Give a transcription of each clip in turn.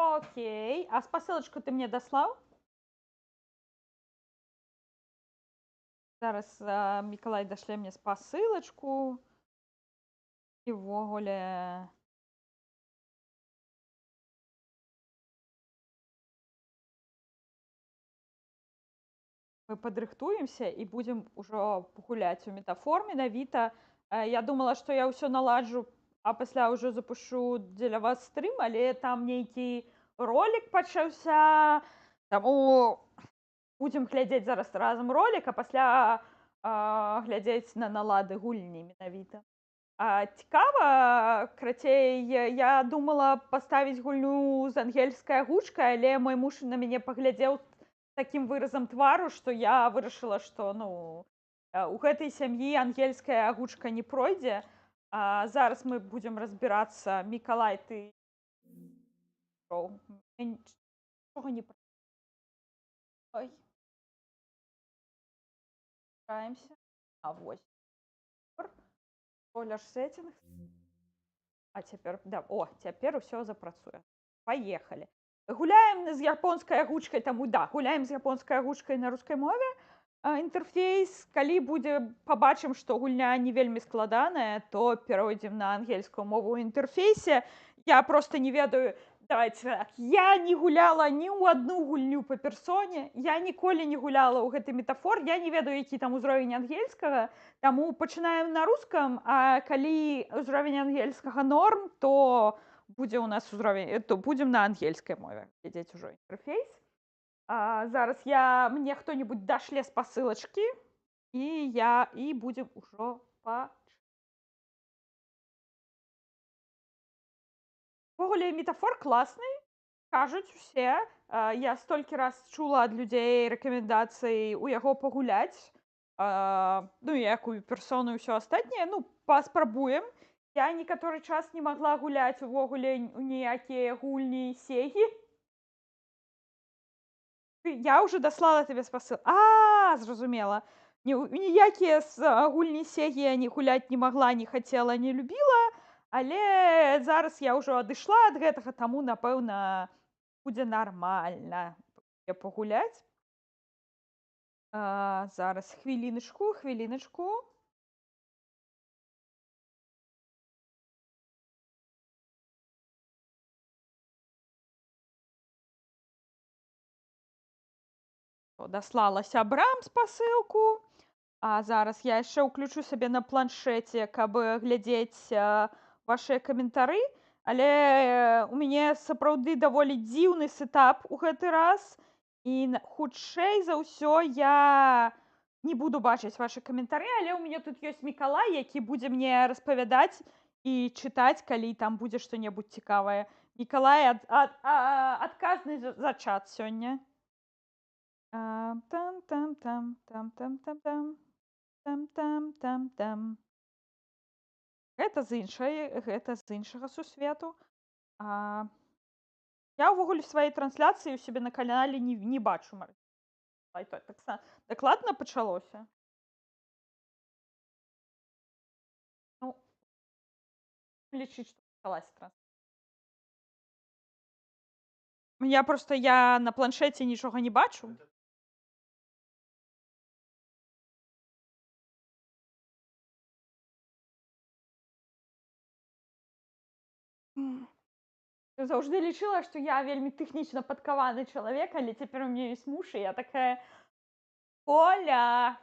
Окей. А спасылочку ты мне даслаў? Зараз Мікалай дашле мне спасылачку. І ўвогуле мы падрыхтуемся і будзем ужо гуляць у метафор менавіта. Я думала, што я ўсё наладжу, а пасля ўжо запушу дзеля вас стрым, але там нейкі ролик пачаўся. Таму будзем глядзець зараз разам ролик, а пасля глядзець на налады гульні менавіта. Цікава, карацей, я думала паставіць гульню з ангельскай агучкай, але мой муж на мяне паглядзеў такім выразам твару, што я вырашыла, што у гэтай сям'і ангельская агучка не пройдзе. Зараз мы будзем разбірацца. Мікалай, ты нічога не Ой. Стараемся. Вось. Колер сеттинг. А цяпер цяпер усё запрацуе. Паехалі. Гуляем з японскай агучкай, таму гуляем з японскай агучкай на рускай мове. Інтэрфейс, калі пабачым, што гульня не вельмі складаная, то перайдзем на ангельскую мову ў інтэрфейсе. Я проста не ведаю, давайте так, я не гуляла ні ў адну гульню па персоне, я ніколі не гуляла ў гэты метафор, я не ведаю, які там узровень ангельскага, таму пачынаем на рускам, а калі ўзровень ангельскага норм, то будзе ў нас узровень, то будзем на ангельскай мове глядзець ужо інтэрфейс. Зараз мне хто-нибудь дашле спасылачкі, і будзем ужо Увогуле метафор класны, кажуць усе. Я столькі раз чула ад людзей рэкамендацыі ў яго пагуляць. Якую персону і ўсё астатняе. Паспрабуем. Я некаторы час не магла гуляць увогуле ў ніякія гульні Сегі. Я ўжо даслала табе спасыл. Зразумела. Ніякія з гульні Сегі я гуляць не магла, не хацела, не любіла. Але зараз я ўжо адышла ад гэтага, таму, напэўна, будзе нармальна пагуляць. Зараз хвіліначку. Даслала сябрам спасылку. Зараз я яшчэ ўключу сабе на планшеце, каб глядзець вашыя каментары. Але у мяне сапраўды даволі дзіўны сетап у гэты раз. І хутчэй за ўсё я не буду бачыць вашы каментары, але ў мяне тут ёсць Мікалай, які будзе мне распавядаць і чытаць, калі там будзе што-небудзь цікавае. Мікалай адказны за чат сёння. Гэта з іншага сусвету. Я ўвогуле сваёй трансляцыі ў сябе на канале не бачу. Дакладна пачалося. Лічыць, што пачалася трансляцыя. Я на планшеце нічога не бачу. Заўжды лічыла, што я вельмі тэхнічна падкаваны чалавек, але цяпер у мяне ёсць муж, і я такая: Коля.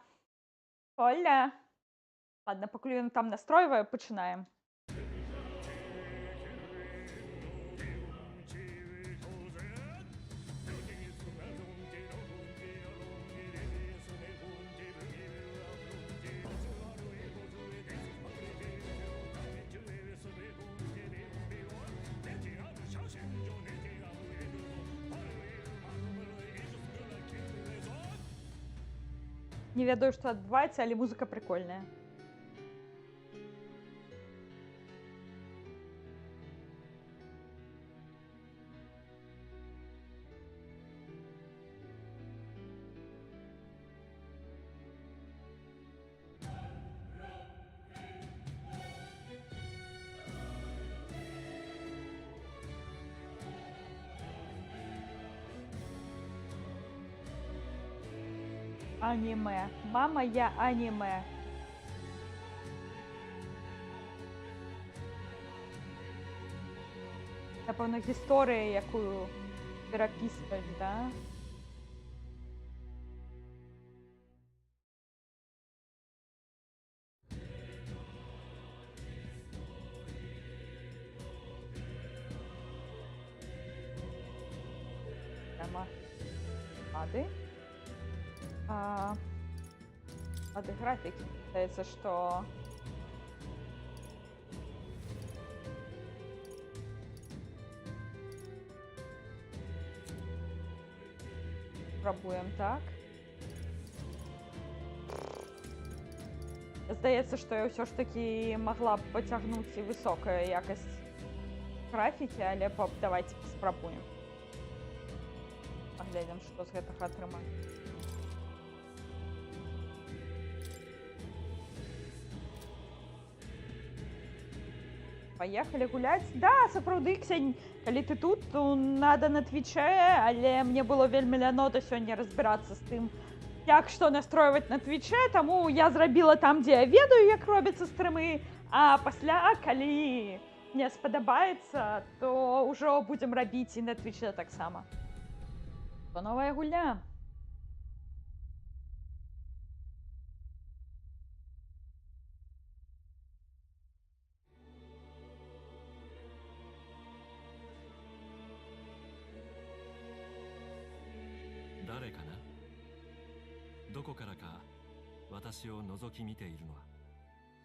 Ладно, пакуль ён там настройвае, пачынаем. Не ведаю, што адбываецца, але музыка прикольная. Аніме. Мама, я аніме. Напевно, історія, яку переписують, да? Прямо ады. Ады графики. Считается, что пробуем так. Здається, що я все ж таки могла б потягнути високу якість графіки, але давайте спробуємо. Поглядим, що з гэтага атрымаецца. Поехали гулять. Да, сапраўды, Ксень, калі ты тут, то надо на твіче, але мне было вельмі лянота сёння разбирацца з тым, як што настройваць на твіче, таму я зрабіла там, дзе я ведаю, як робяцца стрымы, а пасля, калі мне спадабаецца, то ўжо будзем рабіць і на твіче таксама. То новая гульня.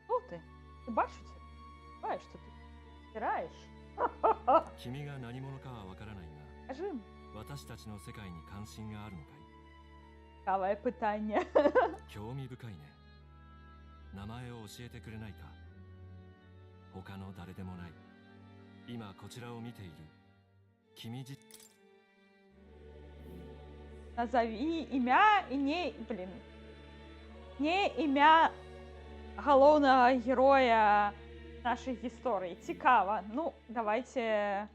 О ты бачиш? Бачиш, що ти стираєш? Скажи. Цікаве питання. 興味深いね。名前を教えてくれないか。他の誰でもない。今こちらを見ている。君自 Назови ім'я і не ім'я головного героя нашей історії. Цікаво. Ну, давайте...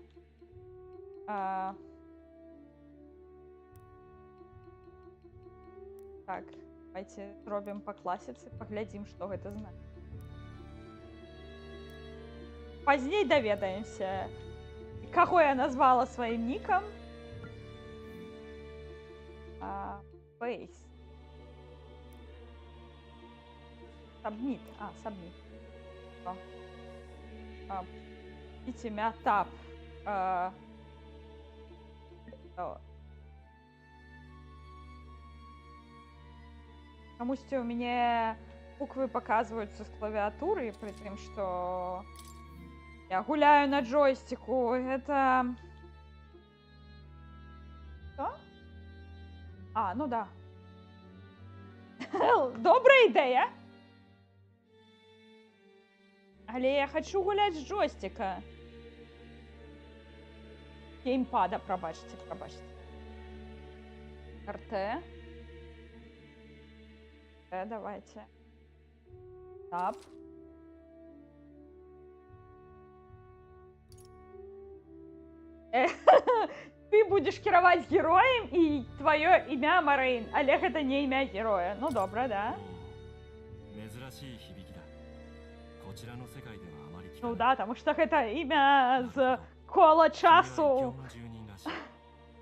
Так, давайте зробимо по класіці, поглядим, що гэта значить. Поздней доведаемся, кого я назвала своим ником. Face. Submit. Submit. Видите, имя Tab. Комусь у меня буквы показываются с клавиатуры, при том, что я гуляю на джойстику. Это... Что? Ну да. Добрая ідея. Але я хочу гулять з джойстика. Геймпада, пробачте. РТ. Давайте. Тап. Ты будешь кіраваць героем, і твое імя Марейн, але гэта не імя героя. Ну, добра, да? Ну да, тому што гэта імя з кола часу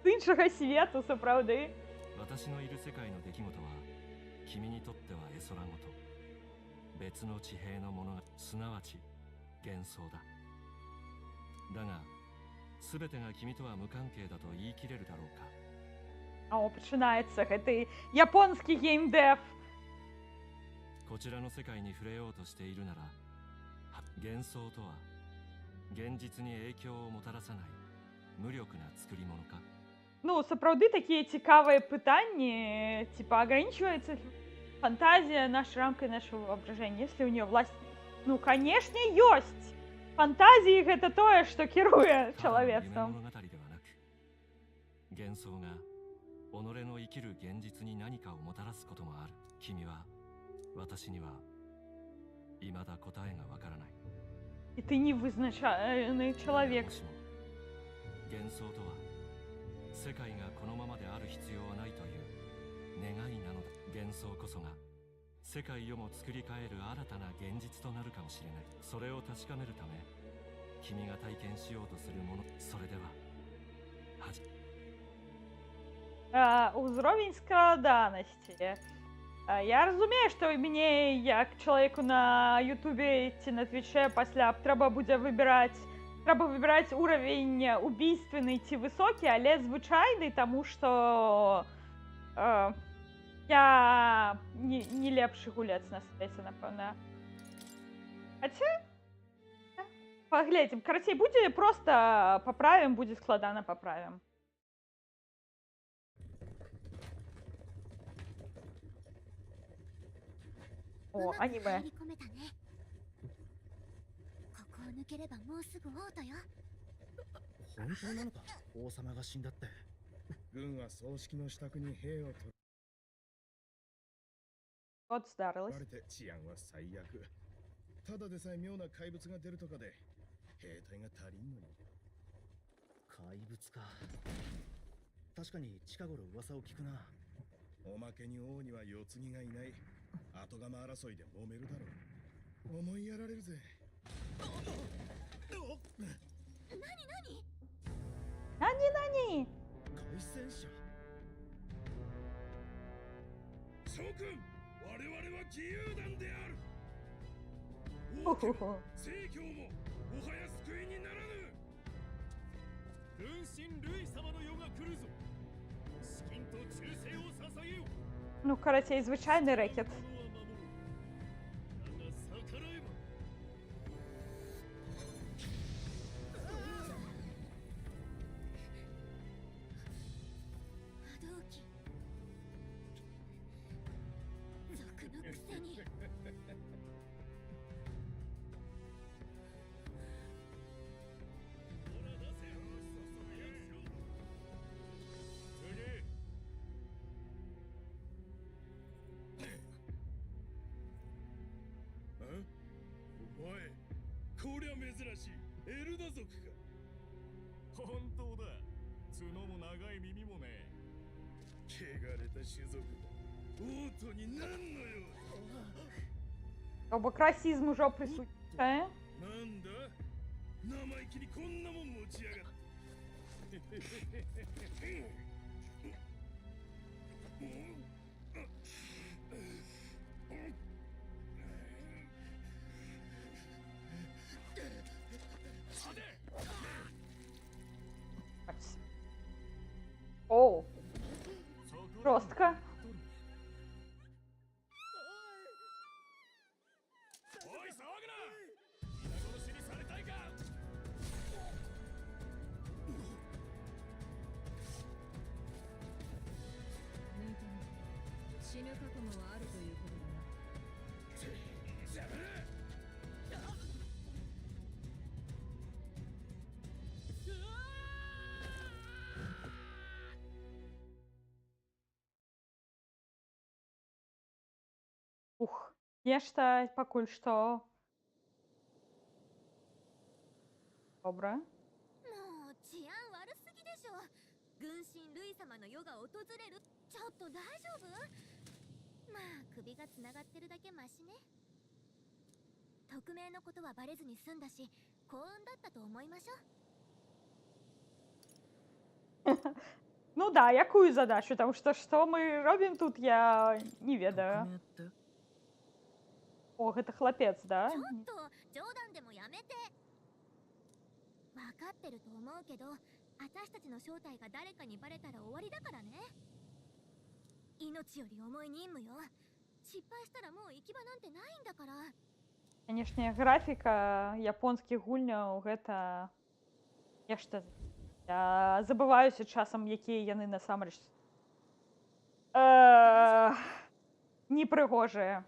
з іншага свету, сапраўды. Починається гэты японський геймдев. こちらの世界に触れようとしているなら、幻想とは現実に影響をもたらさない無力な作り物か? Ну, сапраўды такие цікавыя пытанні, типа, ограничивается фантазия нашей рамкой нашего воображения, если у нее власть... Ну, конечно, есть! Фантазии — это то, что кируе человеком. 幻想が己の生きる現実に何かをもたらすこともある。君は私には未だ答えがわからない。 И ты невызначенный человек. 幻想とは世界がこのままである必要はないという願いなのだ。幻想こそが世界をも作り変える新たな現実となるかもしれない。それを確かめるため君が体験しようとするもの、それではУровень складанности. Я розумію, що мені, як чоловіку на Ютубі чи на Твічі після треба буде вибирати уровень убійственний чи високий, але звичайний, тому що я не лепший гулець на світі, напевно. Хоча, поглядим. Короче, буде просто поправим, буде складано поправим. О, аніме. 入り込めたね。ここを抜ければもうすぐ王都よ。本当なのか、王様が死んだって。軍は葬式の支度に兵を取 От здарились. られて治安は最悪。ただでさえ妙な怪物が出るとかで兵隊が足りんのに。怪物か。確かに近頃噂を聞くな。おまけに王には世継ぎがいない。後釜争いで揉めるだろう。思いやられるぜ。何何海戦車。諸君、我々は義勇団である。ほほほ。聖教ももはや救いにならぬ。軍神ルイ様の世が来るぞ。資金と忠誠を捧げよ。 Ну, короче, звичайний рекет.おい、こりゃ珍しい。エルダ族か。本当だ。角も長い耳もね。汚れた種族だ。王都になんのよ。 Тобок расизм уже присутствует. なんだ、生意気にこんなもん持ちやがって。Оу. Жестко. おい、騒ぐな。皆殺しにされたいか。念のため死ぬ覚悟はあるということだな。Ух. Нечто покуль что. Добре. もう治安悪すぎでしょ。軍神ルイ様の世が訪れる。ちょっと大丈夫？まあ首がつながってるだけマシね。匿名のことはバレずに済んだし幸運だったと思いましょう。 Ну да, якую задачу? Потому что мы робим тут, я не ведаю. О, это хлопец, да? ちょっと冗談でもやめて。分かってると思うけど、私たちの正体が誰かにバレたら終わりだからね。命より重い任務よ。失敗したらもう行き場なんてないんだから。 Конечно, графика японских гульняў гэта нешта. Я забываюся часам, якія яны насамрэч непрыгожыя.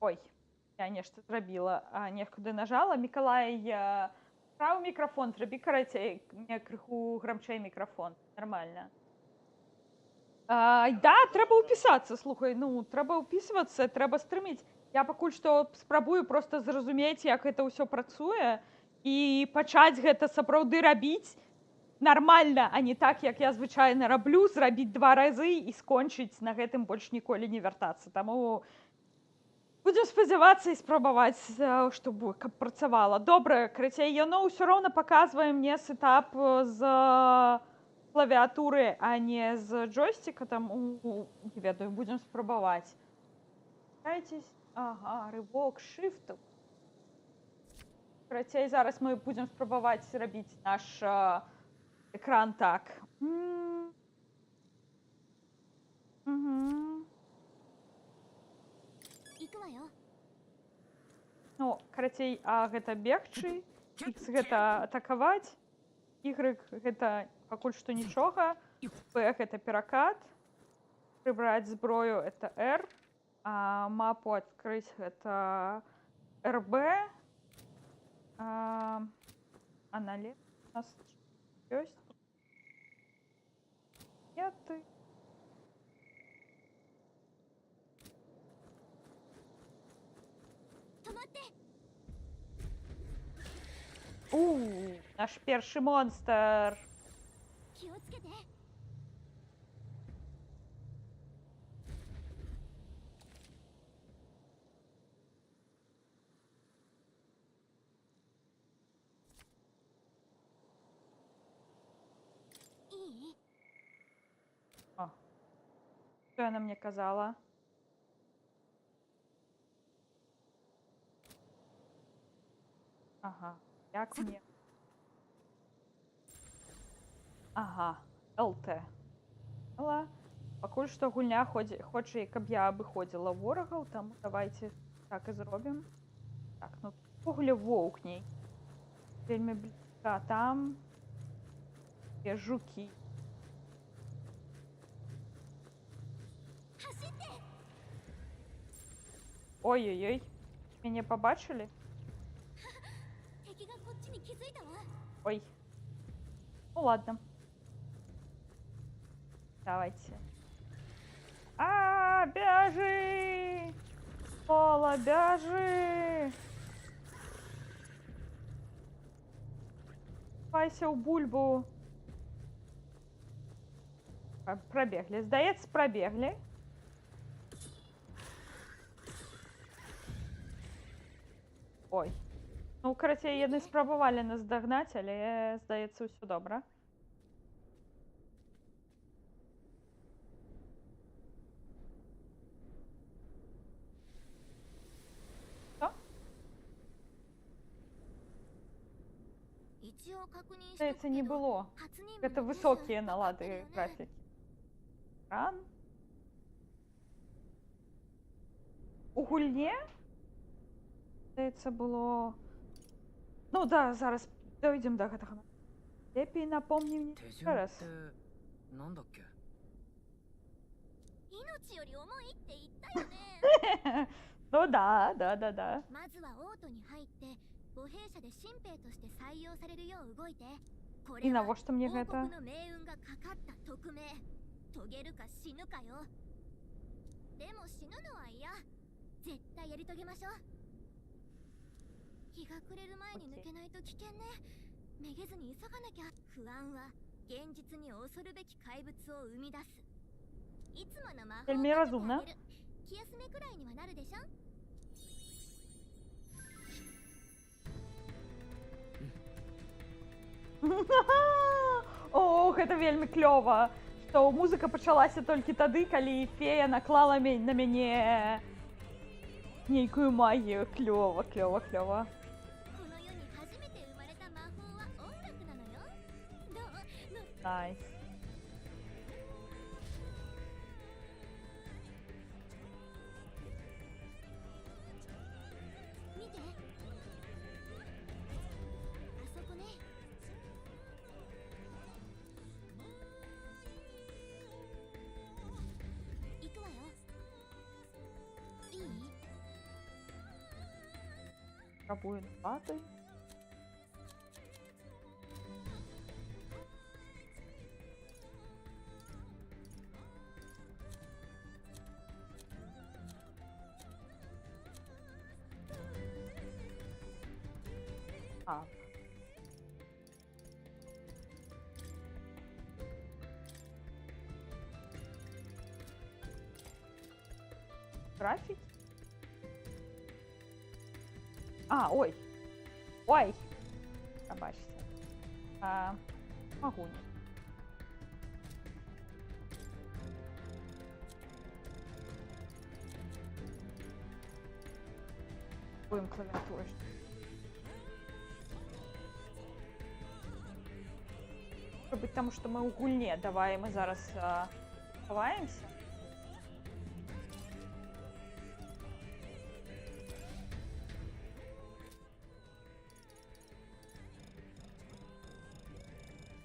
Ой, я нешта зрабіла. Некуды нажала. Мікалай, правы мікрафон, зрабі карацей, мне крыху грамчэй мікрафон. Нормально. Да, трэба ўпісацца, слухай, ну, трэба ўпісвацца, трэба стрыміць. Я пакуль што спрабую проста зразумець, як гэта ўсё працуе, і пачаць гэта сапраўды рабіць, нармальна, а не так, як я звычайна раблю, зрабіць 2 разы і скончыць на гэтым больш ніколі не вяртацца. Таму будзем спадзявацца і спрабаваць, што каб працавала. Добра, карацей, яно ўсё роўна паказвае мне сетап з клавіатуры, а не з джойстика, таму не ведаю, будзем спрабаваць. Чакайцесь. Ага, рывок, shift. Карацей, зараз мы будзем спрабаваць зрабіць наш экран так. Ну, карацей, А гэта бегчы, X гэта атакаваць, Y гэта пакуль што нічога, P гэта перакат, прыбраць зброю это R, а мапу адкрыць гэта RB, а налево у нас ёсць. Ты. Наш першы монстр. О, что она мне казала? Ага, як мне? Ага, ЛТ. Пакуль што гульня хоча, каб я абыходзіла ворагаў, таму давайте так і зробім. Так, ну погуля воўкней. Вельмі блізка там. Є жукі. Ой-ой-ой. Мяне побачили? Ой. Ну ладно. Давайте. Бяжи! Пола, бяжи! Хавайся ў бульбу. Пробегли. Здаецца, пробегли. Ой. Ну, карацей, яны спрабавалі нас дагнаць, але, здаецца, ўсё добра. Што? Здаецца, не было. Гэта высокія налады графікі. Экран. У гульне? Здаецца, было... Ну да, зараз дойдзем до гэтага. Лепей напомні мне ще раз. Ну да. І навошта мне гэта? Вельмі разумна. О, гэта вельмі клёва, што музыка пачалася толькі тады, калі фея наклала на мяне нейкую магію. Клёва. Найс. Пробую напати. Графік. А, ой. Ой. Пробачте. Могу не. Будем клавиатурой. Может быть, потому что мы у гульне. Давай мы зараз ховаемся.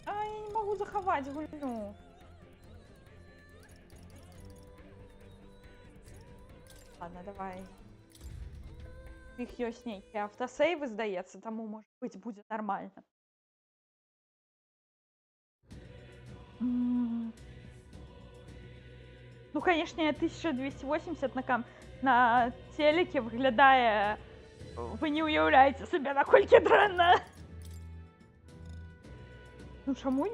А, я не могу заховать гульню. Ладно, давай. Іх ёсць нейкі автосейвы, здаецца, таму, может быть, будет нормально. Ну, конечно, 1280 на телеке выглядае... Вы не уяўляеце сабе, наколькі дрэнна. Ну, чаму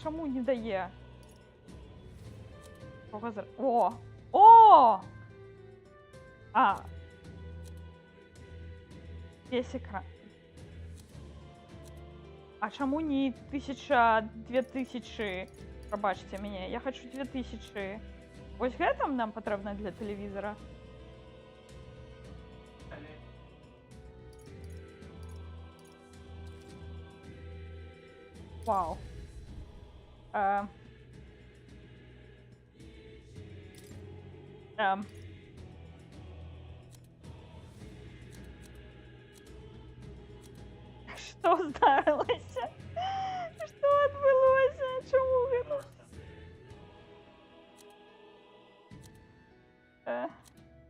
чаму не дае? О! О! А! Весь экран. А чаму не 2000? Пробачце мяне, я хочу 2000. Вось гэта нам патрэбна для тэлевізора. Вау. Што здарылася? Што адбылося? Чаму гэта?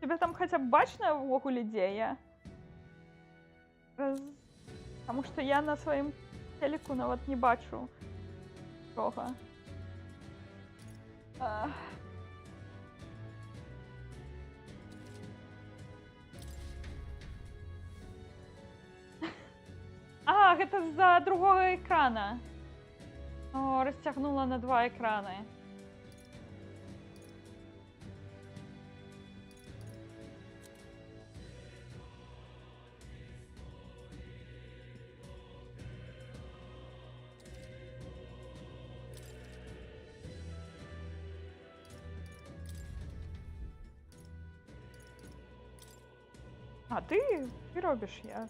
Тебя там хотя б бачна ўвогуле дзе я? Потому что я на сваім телеку нават не бачу нічога. А, гэта з-за другога экрана. О, расцягнула на 2 экраны. А, ты робіш, я...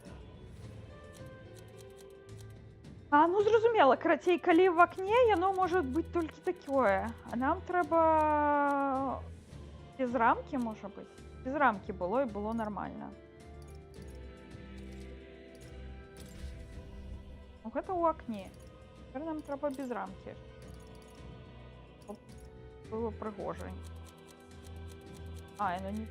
А, ну зразумела, карацей, калі в акне, яно можа быць толькі такое. А нам трэба... Без рамкі, можа быць. Без рамкі было, і было нормально. Ну, гэта ў акне. Цяпер нам трэба без рамкі. Было прыгожай. А, яно не...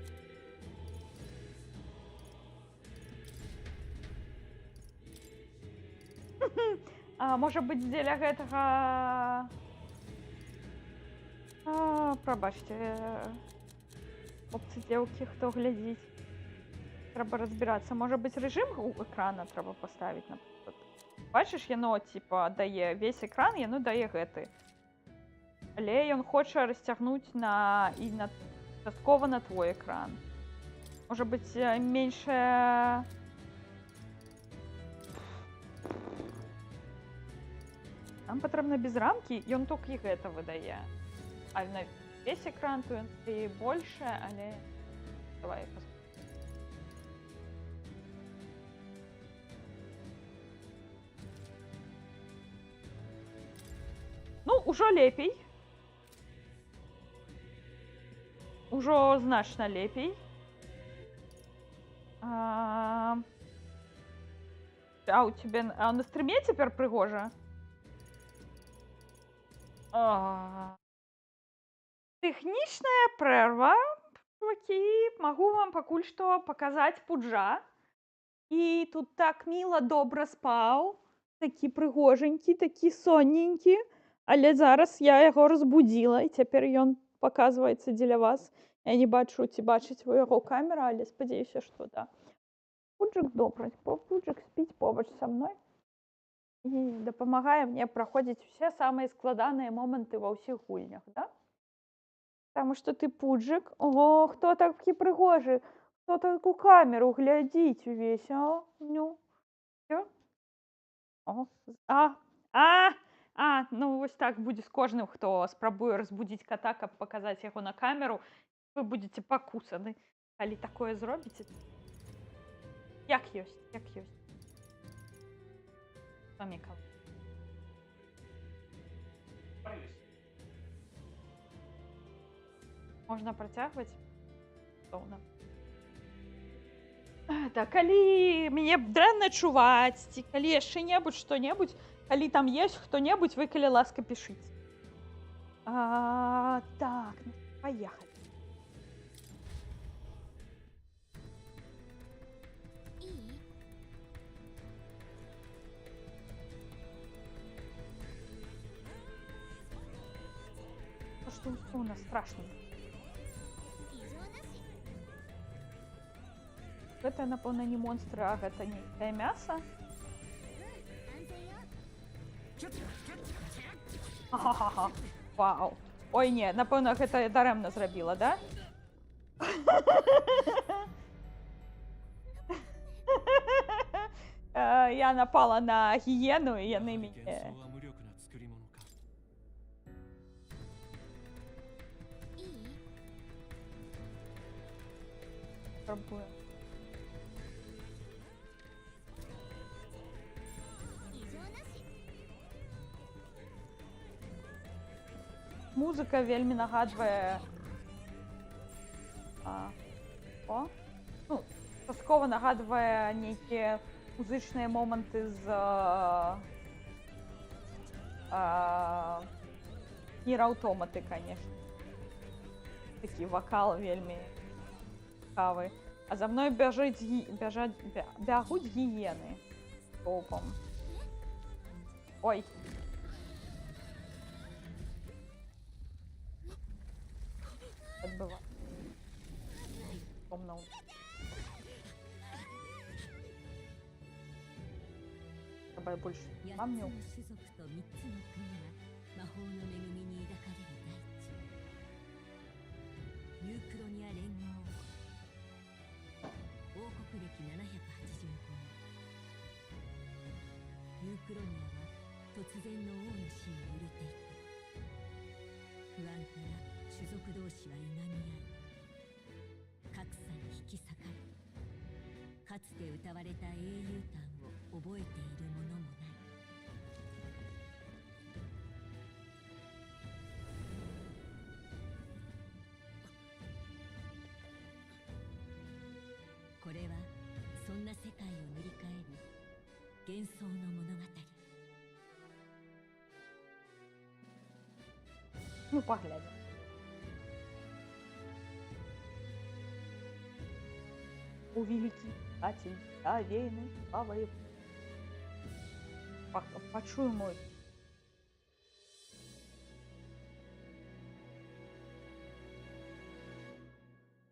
А, можа быць, дзеля гэтага... Прабачце. Хлопцы, дзеўкі, хто глядзіць. Трэба разбірацца. Можа быць, рэжым у экрана трэба паставіць, напрыклад. Бачыш, яно, типа, дае весь экран, яно дае гэты. Але ён хоча расцягнуць і часткова на твой экран. Можа быць, меншая... Нам патрэбна без рамкі, ён толькі гэта выдае. А на весь экран, то ён і больше, але... Давай посмотрим. Ну, ужо лепей. Ужо значна лепей. А у тебе... А на стриме цяпер прыгожа? Тэхнічная прэрва, чувакі, магу вам пакуль што паказаць пуджа. І тут так міла добра спаў, такі прыгожанькі, такі сонненькі, але зараз я яго разбудзіла, і цяпер ён паказваецца дзеля вас. Я не бачу, ці бачыць вы яго камера, але спадзяюся, што да. Пуджык добры, пуджык спіць побач са мной. І дапамагае мне праходзіць усе самыя складаныя моманты ва ўсіх гульнях, да? Тому що ти пуджик. О, хто такий пригожий? Хто таку камеру глядіть увесь, а? Ну. Що? О. Ну ось так буде з кожним, хто спробує розбудити кота, щоб показати його на камеру. Ви будете покусані. Коли такое зробите. Як ёсць, як ёсць. Помікав. Можна працягваць? Стоўна. Так, калі мне дрэнна чуваць, ці калі яшчэ-небудзь, што-небудзь, калі там ёсць хто-небудзь, вы, калі ласка, пішыце. Так, паехалі. Что у нас страшно? Это, напэўна, не монстры, а гэта нейкае мяса. Ха-ха-ха. Вау. Ой, не, напэўна, гэта я дарэмна зрабіла, да? Я напала на гіену, і яны мяне... Пробую. Музыка вельмі нагадвае... Ну, часткова нагадвае нейкія музычныя моманты з... Нір Аўтоматы, конечно. Такі вакал вельмі цікавы. А за мной бягуць гіены. Толпом. Ой. Отбываю. Помнил. Давай больше. Помнил. Ну, поглядим. О, великий писатель, овеянный славой. Почуй мой.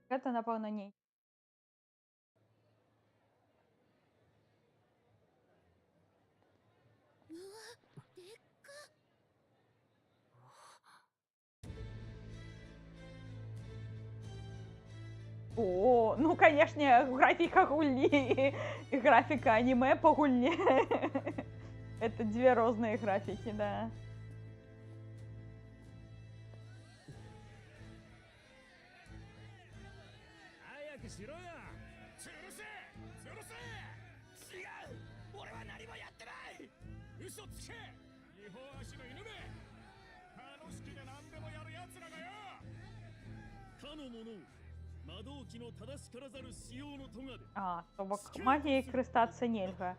Это, напевно, не. О, ну, конечно, графика гульни и графика аниме по гульне. Это две разные графики, да. То бок магией користатися нельга.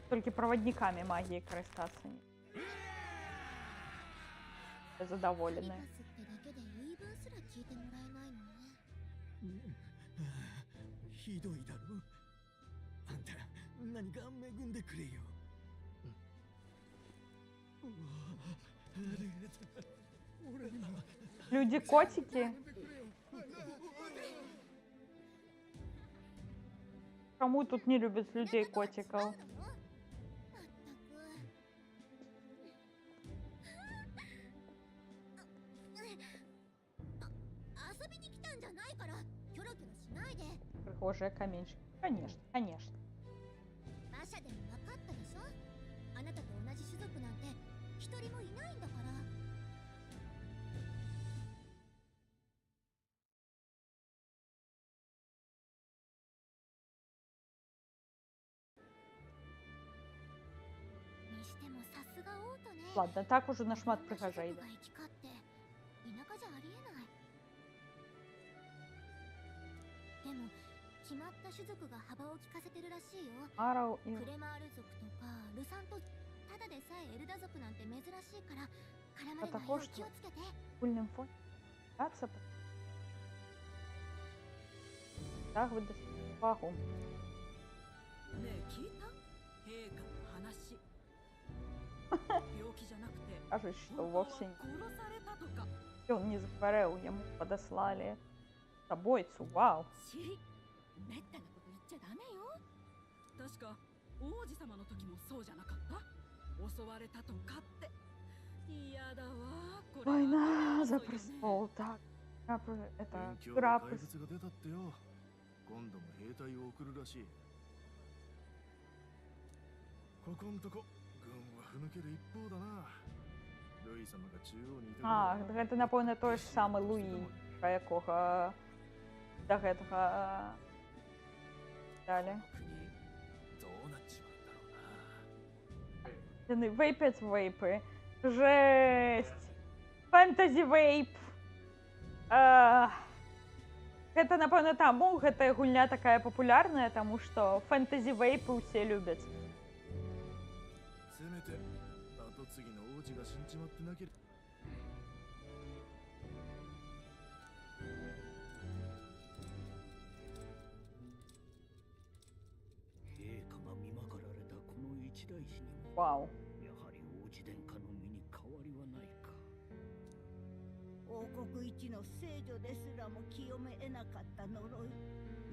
Только проводниками магии користатися. Задоволены. ひどいだろ。あんた何か恵んでくれよ。Люди-котики. Кому тут не любят людей-котиков? похожие каменчики. Конечно, конечно. 馬車でも分かったでしょ。あなたと同じ種族なんて一人もいないんだから。にしてもさすが王都ね。 Ладно, так уже на шмат прихожей. が行き交って田舎じゃありえない。でも決まった種族が幅を利かせてるらしいよ。 Арау и クレマール族とかルサント、ただでさえエルダ族なんて珍しいから絡まれないよう気をつけて。 футбольным фоне. Так вот вагон. ねえ聞いた陛下の話病気じゃなくて Скажет, что 本当は вовсе 殺されたとか он не заболел, ему подослали собойцу. Вау. しめったなこと言っちゃダメよ。確か王子様の時もそうじゃなかった？襲われたとかって。嫌だわこれ。 Война за престол. Так. Это 勉強で игра 怪 престолов. 物が出たってよ。今度も兵隊を送るらしい。ここんとこ軍はふぬける一方だな。ルイ様が中央にいてくれば А, так это напевно той ж самий Луї, про якого до гэтага далі. どうなっちまうんだろうな。 Яны вейпяць вейпы. Жесть! Фэнтазі вейп! Гэта, напэўна, таму гэтая гульня такая папулярная, таму што фэнтазі вейпы ўсе любяць. せめて後継ぎの王子が死んじまってなければ。陛下が見まかられたこの一大事にも Вау. やはり王子殿下の身に変わりはないか。王国一の聖女ですらも清め得なかった呪い。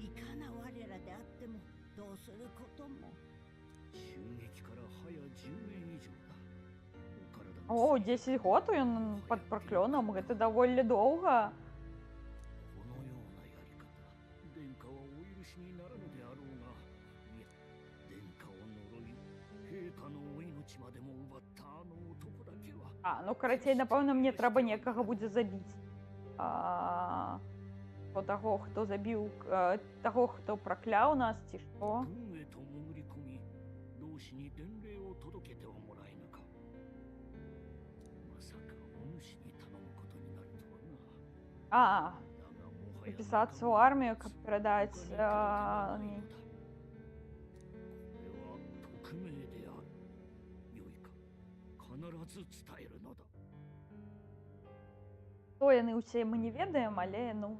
いかな我らであってもどうすることも。襲撃から早10年以上だ。お体 О, 10 год ён пад праклёнам, гэта даволі доўга. このようなやり方、殿下はお許しにならぬであろうが、いや、殿下を呪い、陛下のお命までも奪ったあの男だけは。 А, ну, карацей, напэўна, мне трэба некага будзе забіць. Таго, хто забіў, таго, хто пракляў нас, ці што? 軍へと潜り込み、同志に伝令を届けてはもらえぬか。まさかお主に頼むことになるとはな。 А, だがもはや записаться в армию, как передать... これは匿名である。よいか、必ず伝えるのだ。 Хто яны ўсе мы не ведаем, але, ну...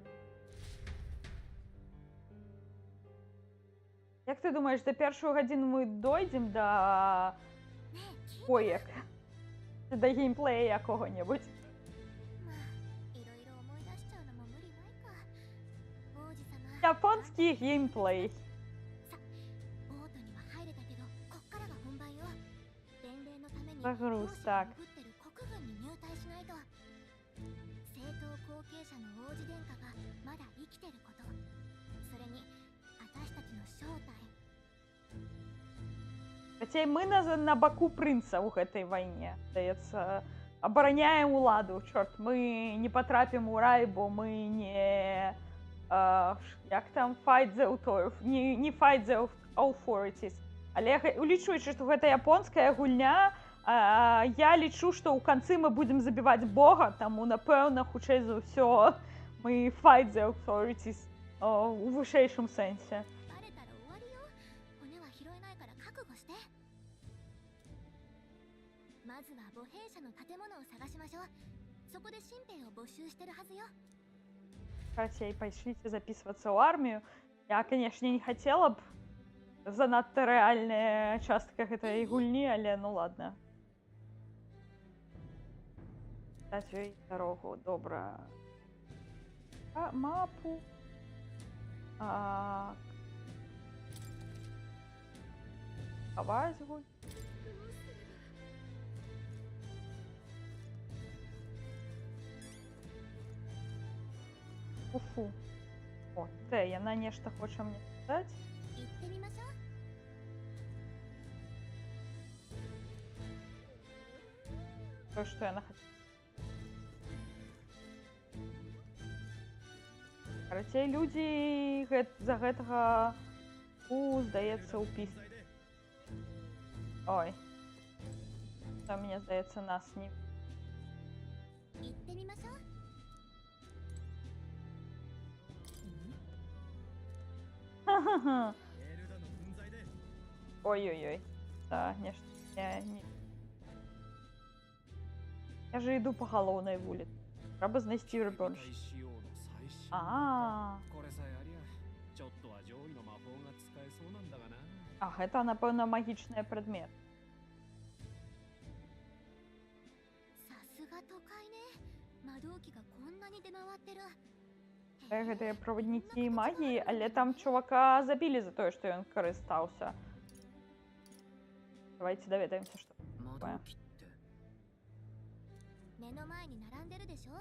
Як ты думаеш, за першую гадзіну мы дойдзем да... ねえ聞いた？ Коек? Ці да геймплея якога-небудзь? まあいろいろ思い出しちゃうのも無理ないか。王子様。 Японский геймплей. 王都には入れたけど、こっからが本番よ。伝令のために Загруз, 同志が так. 潜ってる国軍に入隊しないと。正統後継者の王子殿下がまだ生きてること。それに私たちの正体。 Хаця мы на баку прынца ў гэтай вайне, здаецца, абараняем уладу. Чорт, мы не патрапім у рай, бо мы не... Як там? Fight the authorities. Не fight the authorities. Але улічваючы, што гэта японская гульня, я лічу, што ў канцы мы будзем забіваць Бога, таму, напэўна, хутчэй за ўсё, мы fight the authorities у вышэйшым сэнсе. バレたら終わりよ。骨は拾えないから覚悟して。まずは母兵舎の建物を探しましょう。そこで新兵を募集してるはずよ。 Хотя пошлите записываться в армию. Я, конечно, не хотела бы занадто реальная частка этой гульни, але ну ладно. Кстати, дорогу добра. Мапу. Ховать гуль. Уфу. О, це яна нешта хоче мені сказати. 行ってみましょう。 То, що яна хоче. Карацей, людзі за гэтага здаецца ў піс. Ой. То, мне здаецца, нас не... 行ってみましょう。 Ха-ха-ха. エルダの分際で Ой-ой-ой. Да, нешта. Я же иду по галоўнай вуліцы. Трэба знайсці рыбёныш. 仕様の最新А, これさえありゃちょっとは上位の魔法が使えそうなんだがな。 а гэта, напэўна, магічныя прадметы. さすが都会ね。魔導機がこんなに出回ってる。 Гэтыя праваднікі магіі, але там чувака забілі за тое, што ён карыстаўся. Давайте даведаемся, што 魔導機って。目の前に並んでるでしょ。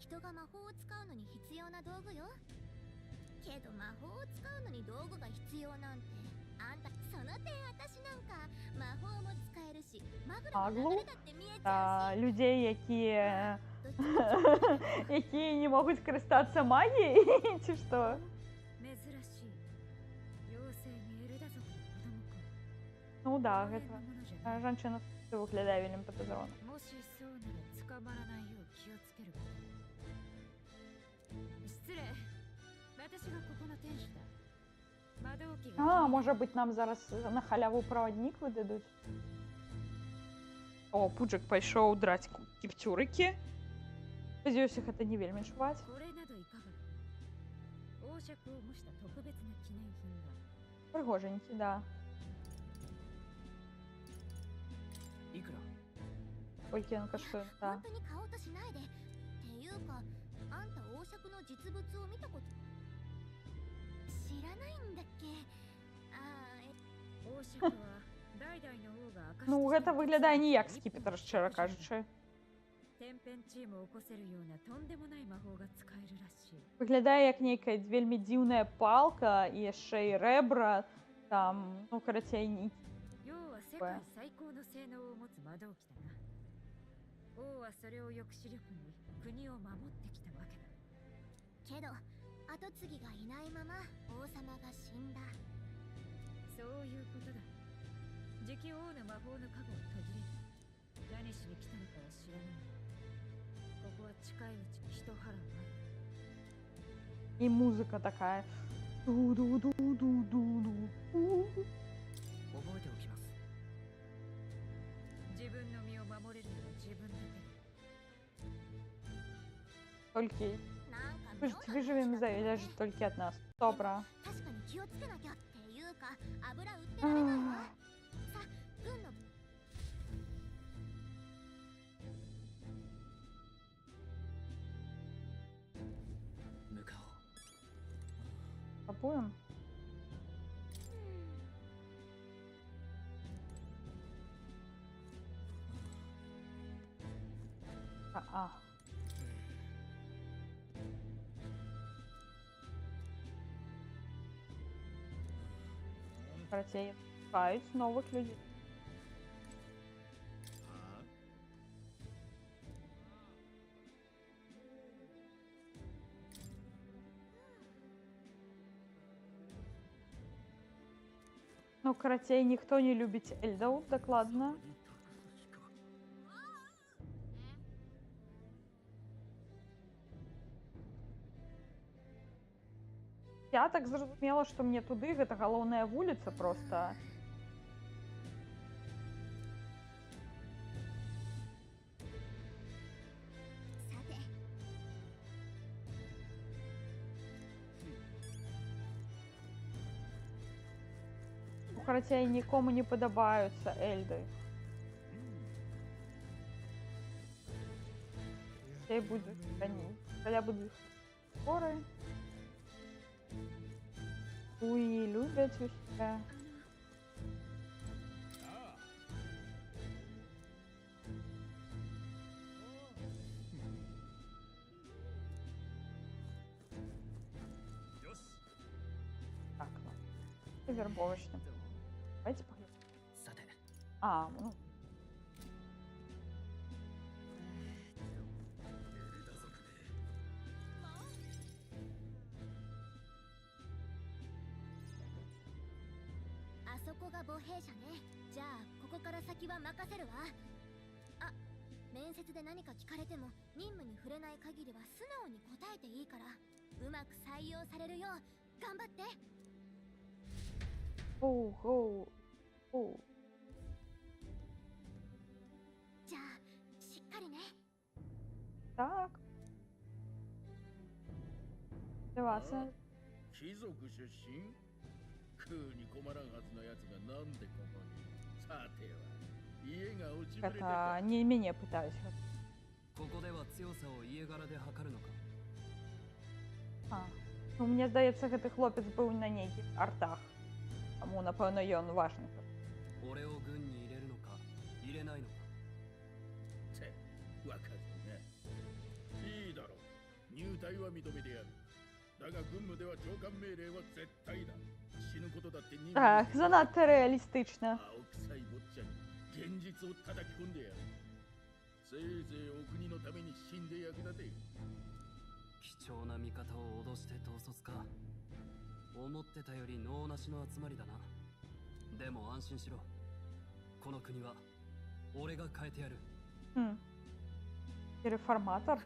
人が魔法を使うのに必要な道具よ。けど魔法を使うのに道具が必要なんて、あんたその点私なんか魔法も使えるし、マグロの流れだって見えちゃうし。 людзей, якія どっちか якія не могуць карыстацца магіяй, ці што? 珍しい妖精にエルダ族の子供か。 Ну да, これ гэта のものじゃない。 жанчына выглядае вельмі падазрона. もしそうなら捕まらないよう気をつけること。失礼。私がここの店主だ。魔導機が。 А, можа быць, нам зараз на халяву праваднік выдадуць? О, Пуджык пайшоў драць кіпцюрыкі. Спадзяюся, гэта не вельмі чуваць. これなどいかが。王爵を模した特別な記念品だ。 Прыгоженькі, да. いくら？ Колькі ён каштуе, да. 本当に買おうとしないで。っていうか、あんた王爵の実物を見たこと知らないんだっけ。ああ、王爵は代々の王が明かして Ну, гэта выглядае не як скіпетр, шчыра кажучы. 天変地異も起こせるようなとんでもない魔法が使えるらしい。 Выглядае як нейкая вельмі дзіўная палка і яшчэ і рэбра. Там, ну, карацей, не... 要は世界最高の性能を持つ魔導機だな。王はそれを抑止力に国を守ってきたわけだ。けど跡継ぎがいないまま王様が死んだ。そういうことだ。次期王の魔法の加護を途切れる。何しに来たのかは知らない。ここは近いうちに一波乱ある。 І музыка такая. Ду-ду-ду-ду-ду-ду. 覚えておきます。自分の身を守れるのは自分だけだ。 Толькі なんか妙な выжывем залежыць толькі ад нас. Добра. 確かに気をつけなきゃっていうか油売ってられないわ。さ、軍の 向かおう。 Пробуем. А. Карацей, шукаюць новых людзей. はあ Ну, карацей, ніхто не любіць эльдаў, дакладна. Я так зразумела, што мне туды, гэта галоўная вуліца проста. Карацей, нікому не падабаюцца эльды. Карацей будуць коні. Каля будуць горы. Уі, любяць усе. よ Вербовочный. Давайте поглядим. さて А, ну, あそこが母兵舎ね。じゃあここから先は任せるわ。あ、面接で何か聞かれても任務に触れない限りは素直に答えていいから、うまく採用されるよう頑張って。 оу, оу, оу. じゃあしっかりね。 Так. Деваться. 貴族出身食うに困らんはずのやつがなんでここに。さては家が落ちぶれてか。 Это не менее пытаюсь. ここでは強さを家柄で測るのか А. Ну, мне здається, гэты хлопец быў на нейкіх артах. Таму, напэўна, ён важны. 俺を軍に入れるのか入れないのかってわかるね。いいだろう。入隊は認めてやる。だが軍務では長官命令は絶対だ。死ぬことだって任務。 Так, занадто реалістычна. 青臭い坊ちゃんに現実を叩き込んでやる。せいぜいお国のために死んで役立て。貴重な味方を脅して統率か思ってたより能なしの集まりだなでも安心しろこの国は俺が変えてやる Реформатор.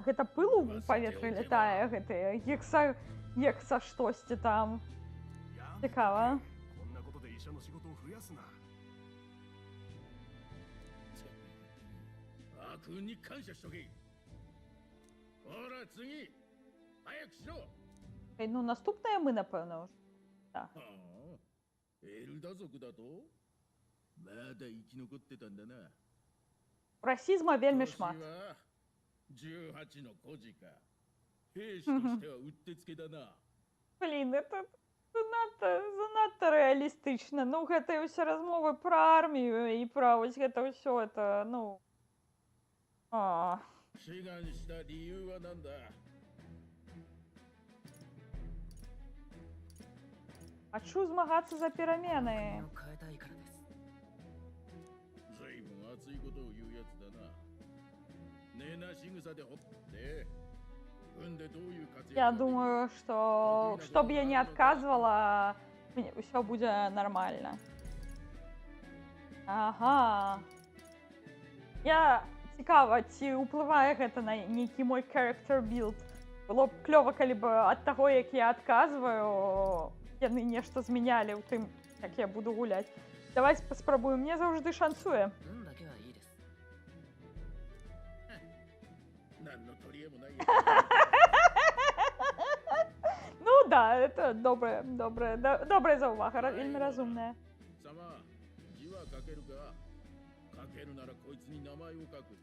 Гэта пыл у паветры летае, гэта екса штосьці там. や Цікава. こんなことで医者の仕事を増やすな。悪運に感謝しとけ。ほら次早くしろ。 Ну, наступнае мы, напэўна, ўжо. はあ、エルダ族だとまだ生き残ってたんだな。 Расізма вельмі шмат. 18の孤児か。兵士としてはうってつけだな。 Блін, это занадта рэалістычна. Ну, гэта ўсе размовы пра армію і пра вось гэта ўсё, это, ну... 志願した理由は何だ。 Хачу змагацца за перамены. を変えたいからです ずいぶん熱いことを言うやつだな。ねな仕草でほって軍でどういう活躍。 Я думаю, что б я не отказывала, все будет нормально. Ага. Я цікава, ці ўплывае гэта на нейкі мой character build. Было б клёва, калі б ад таго, як я адказваю, яны нешта змянялі ў тым, як я буду гуляць. Давайте паспрабуем, мне заўжды шанцуе. 運だけはいいです 何の取り柄もないや Ну да, это добрая заўвага, вельмі разумная. つ。さま、字は書けるか。書けるならこいつに名前を書く。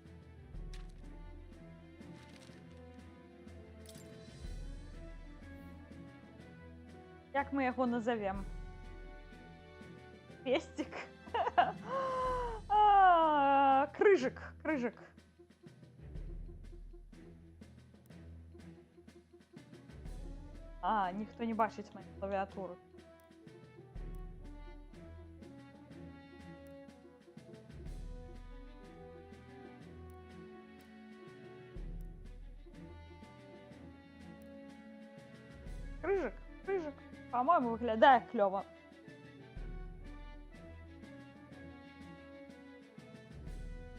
Як мы яго назовем? Пестик. Крыжик, крыжик. Ніхто не бачыць маю клавіатуру. Крыжик, крыжик. По-моему, выглядае клёво.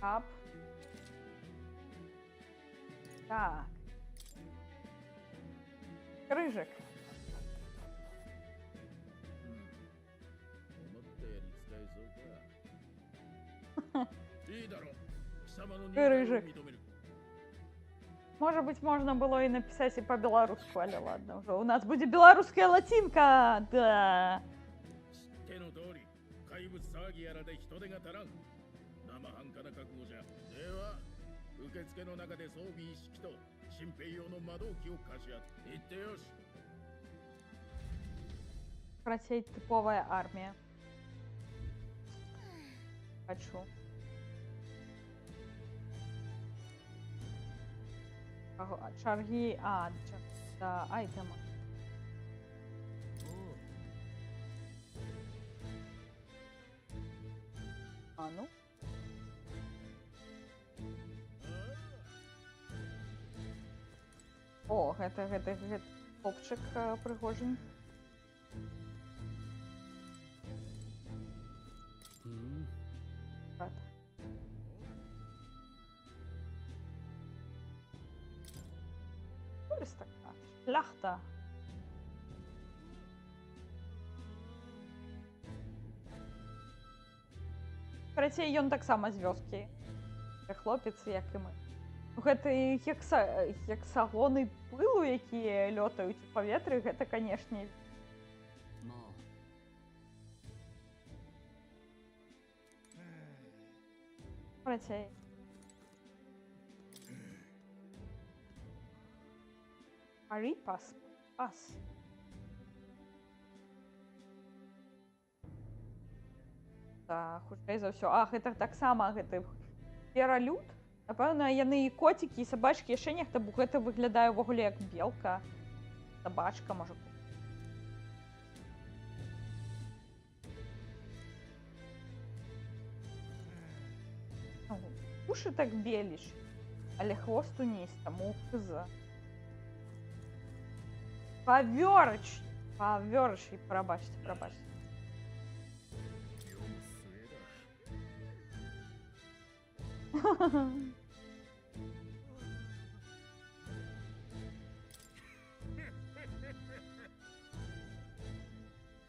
Ап. Так. Крыжик. 思ったより使えそうか。いいだろう。貴様の入隊を認める。 Может быть, можно было и написать и по-белорусски, але ладно уже. У нас будет белорусская латинка, да. 手の通り、怪物騒ぎやらで人手が足らん。生半可な覚悟じゃ。では、受付の中で装備一式と新兵用の魔導機を貸し合って。行ってよし。 Просеять типовая армия. Хочу. Чарги, да, айтема. お А, ну. О, гэта хлопчык прыгожань. Брат. Аристакрат. Шляхта. Карацей, ён таксама з вёскі. Хлопец, як і мы. Гэта як салоны пылу, якія лётаюць у паветры, гэта, канешне. Карацей. Парі пас. Да, хутчэй за ўсё. А, гэта таксама гэты пералюд. Напэўна, яны і коцікі, і сабачкі, яшчэ нехта, бо гэта выглядае ўвогуле як белка. Сабачка, можа. Уши так беліш, але хвост уніз, таму хз. Павёрыч, прабачце.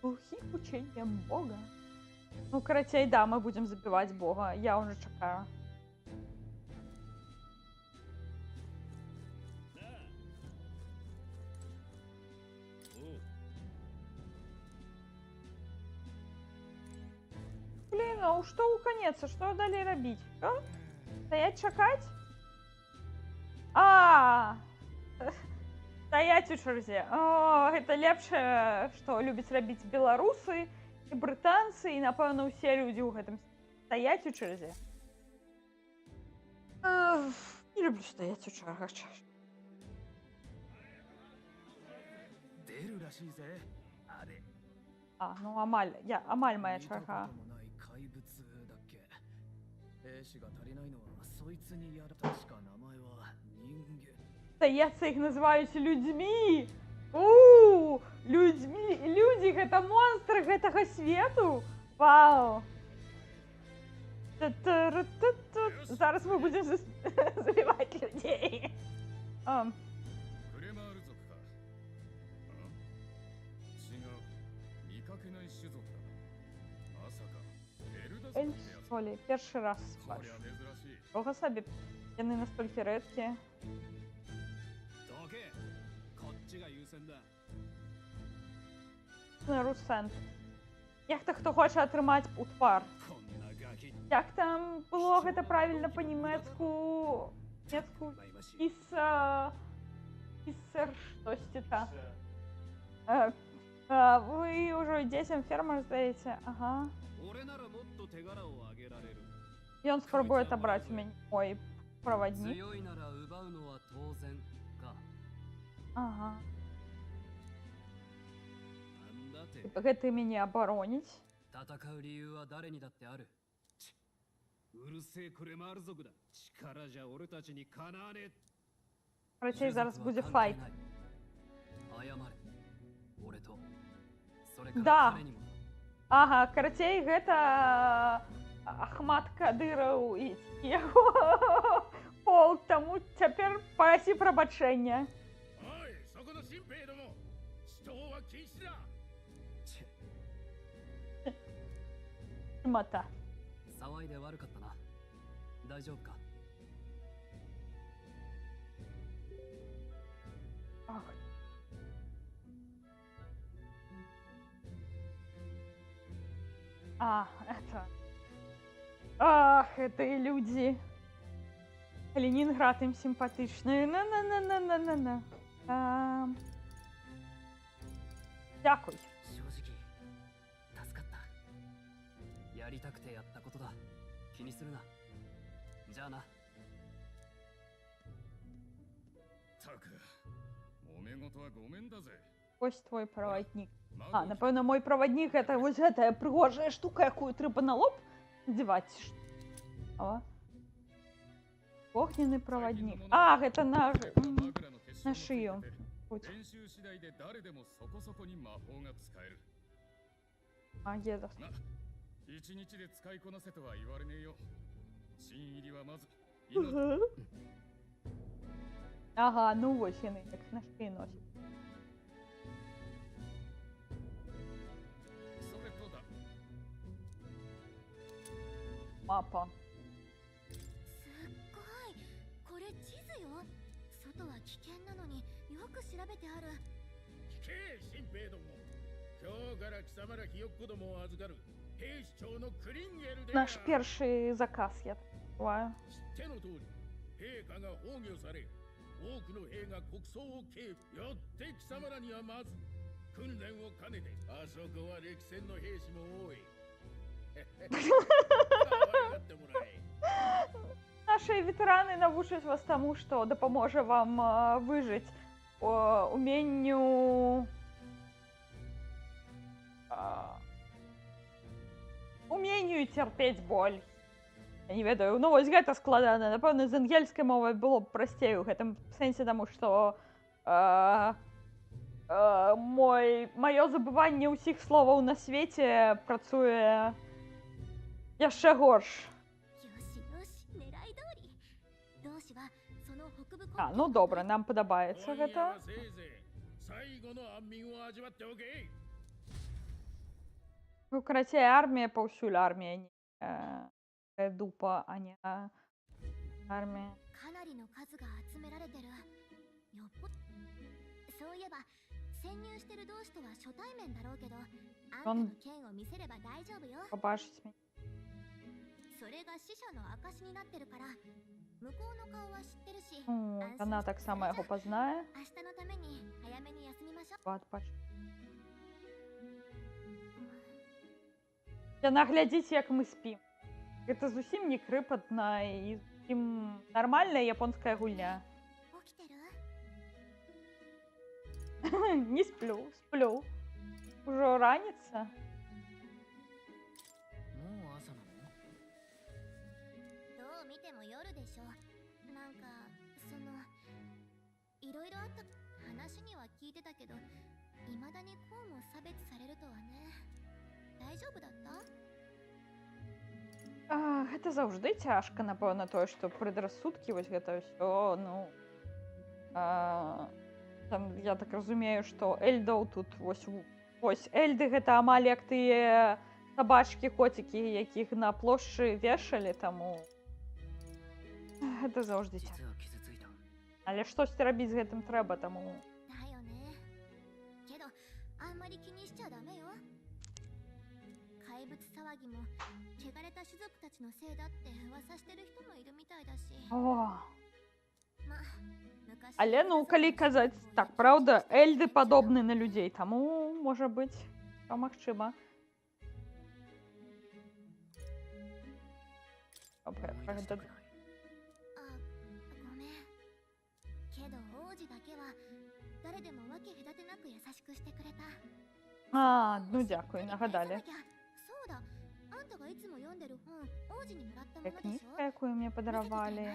Глухих учением Бога. Ну, карацей, да, мы будем забивать Бога. Я уже чекаю. Блин, а что у конеца? Что далее робить? Что? Стоять, чакать? Стоять у чарзе. О, это лепшее, что любят робить белорусы и британцы, и, напевно, все люди у гэтым. Стоять у чарзе. Не люблю стоять у чаргах. Ну, амаль моя чарга. Стояться их называют людьми. Люди, это монстры гэтага свету. Вау. Зараз мы будем забивать людей. Эльф-соли, перший раз бачу. Чого собі? Яны настільки редкі. Русент. Як то хто хоче отримати утвар? Як там було гэта правильно по-німецку? Писер, штось та. Вы уже детям фермер здаете? Ага. И он спробует отобрать у меня мой проводник. Ага. Гэта мяне абароніць. Карацей, зараз будзе файт. Да. Ага, карацей, гэта Ахмат Кадыраў і яго полк, таму цяпер прасі прабачэння. Мата. Это... Ах, это и люди. Ленинград им симпатичный. На-на-на-на-на-на-на. Дякую. Ось твой проводник. Напевно, мой проводник это вот эта пригожая штука, якую треба на лоб Издеваться, что ли? А? Огненный проводник. А, это на шию. Путь. 練習次第で誰でもそこそこに魔法が使える。 Магия да. ま、一日で使いこなせとは言われねえよ。新入りはまず Ага, ну вот они так на шее носят. それとだ。 Мапа. すっごい。これ地図よ。外は危険なのによく調べてある。聞け新兵ども、今日から貴様らひよっこどもを預かる兵士長のクリンゲルである。 Наш первый заказ, я так понимаю. 知っての通り、陛下が崩御され、多くの兵が国葬を警備。よって貴様らにはまず訓練を兼ねて、あそこは歴戦の兵士も多い。可愛がってもらえ。 Наши ветераны научат вас тому, что допоможет вам выжить, умению терпеть боль. Я не ведаю, ну ось гэта складана. Напэўна, з ангельскай мовай было б прасцей у гэтым сэнсе, таму што маё забыванне ўсіх словаў на свеце працуе яшчэ горш. А, ну добра, нам падабаецца гэта. Ну, карацей, армія паўсюль армія. Дупа, а не армія. かなりの数が集められてる。よっぽそういえば潜入してる同士とは初対面だろうけど、あんたの剣を見せれば大丈夫よ。 Побачить меня. それが死者の証になってるから、向こうの顔は知ってるし。 Она так само яго пазнае. 明日のために早めに休みましょう。 Яна глядзіць, як мы спім. Гэта зусім не крыпатна і зусім нармальная японская гульня. Не сплю, сплю. Ужо раніца. もう朝なの？どう見ても夜でしょ。なんかいろいろあった話には聞いてたけど、未だにこうも差別されるとはね。大丈夫だった？ Гэта заўжды цяжка, напэўна, тое, што предрассудкі, вось гэта ўсё, ну... Там, я так разумею, што эльдаў тут вось эльды гэта амаль як тыя сабачкі, коцікі, якіх на плошчы вешалі, таму... Гэта заўжды цяжка. Але штосьці рабіць з гэтым трэба, таму... だよね。けど、あんまり気にしちゃダメよ。怪物騒ぎも汚れた種族たちのせいだって噂してる人もいるみたいだし。Але, ну, калі казаць так, правда, эльды падобны на людзей, таму, можа быць, то магчыма. А, ну дзякуй, нагадалі. Кніжка, якую мне падаравалі.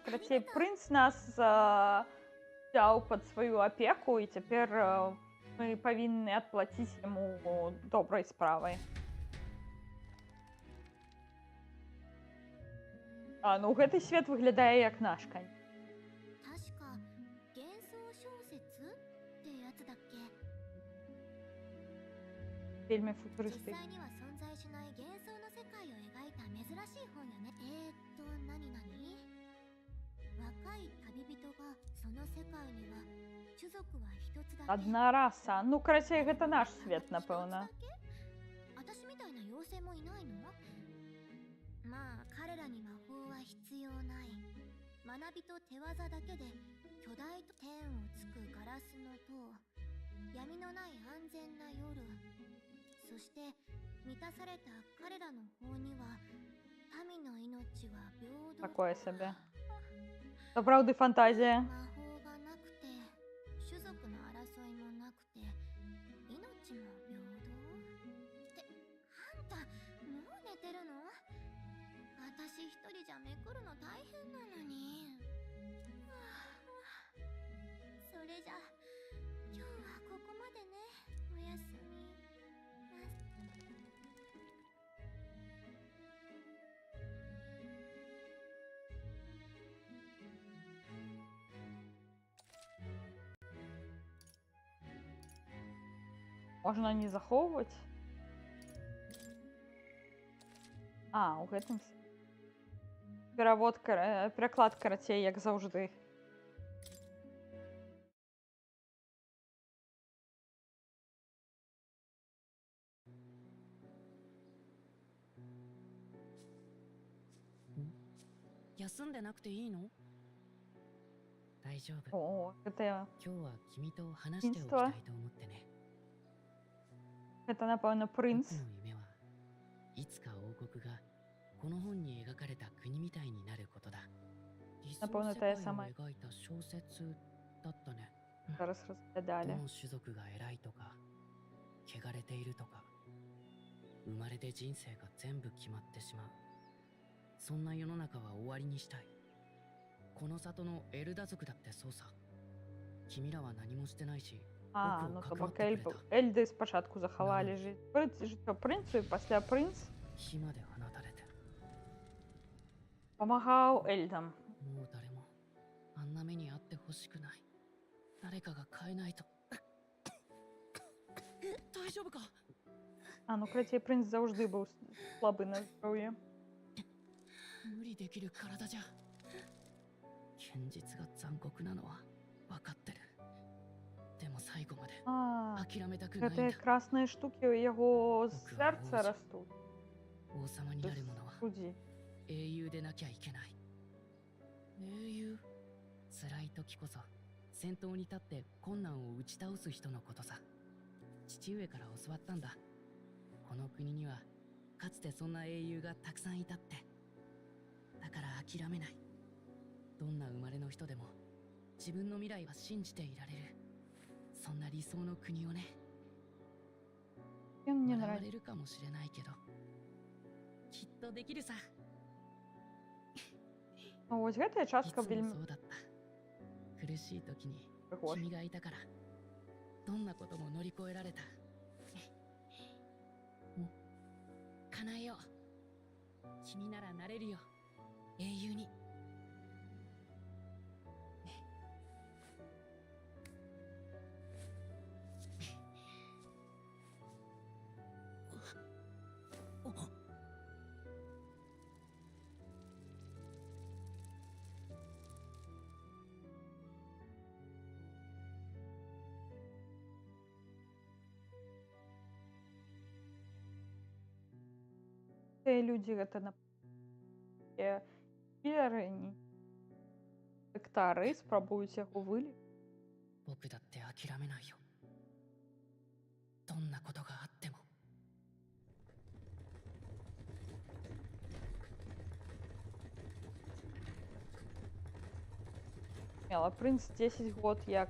Карацей, прынц нас взяў пад сваю апеку, і цяпер мы павінны адплаціць яму добрай справай. А, ну гэты свет выглядае як наш, кань. Вельмі футурыстычны. Одна раса. Ну, карацей, гэта наш свет, напэўна. 学びと手技だけで巨大と天をつくガラスの塔、闇のない安全な夜、そして満たされた彼らの方には民の命は平等。 Такое себе. То правда фантазия. 魔法がなくて種族の一人じゃめくるの大変なのに。それじゃ今日はここまでね。おやすみ。Можна не захоўваць. А, у гэтым пераклад карацей, як заўжды. О, гэта Гэта, напэўна, прынц. いつか王国がこの本に描かれた国みたいになることだ。理想世界を描いた小説だったね。どの種族が偉いとか、汚れているとか、生まれて人生が全部決まってしまう。そんな世の中は終わりにしたい。この里のエルダ族だってそうさ。君らは何もしてないし。А, ну то бок Эльды спачатку захавалі жыццё прынцу, і пасля прынц памагаў Эльдам. А, ну крацей, прынц заўжды быў слабы на здароўе. 現実が残酷なのは分かってる。でも最後まで諦めたくないんだ。Гэтыя красныя штукі ў яго з сэрца растуць. 王様になる者は英雄でなきゃいけない。英雄？辛い時こそ先頭に立って困難を打ち倒す人のことさ。父上から教わったんだ。この国にはかつてそんな英雄がたくさんいたって。だから諦めない。どんな生まれの人でも自分の未来は信じていられる。そんな理想の国をね。笑われるかもしれないけど、きっとできるさ。Ось гэтая частка вельмі... そうだった。苦しい時に君がいたから、どんなことも乗り越えられた。叶えよう。君ならなれるよ。英雄に。Людзі гэта кілеры, дактары спрабуюць яго вылечыць. 僕だって諦めないよ。どんなことがあっても。Мела прынц 10 год як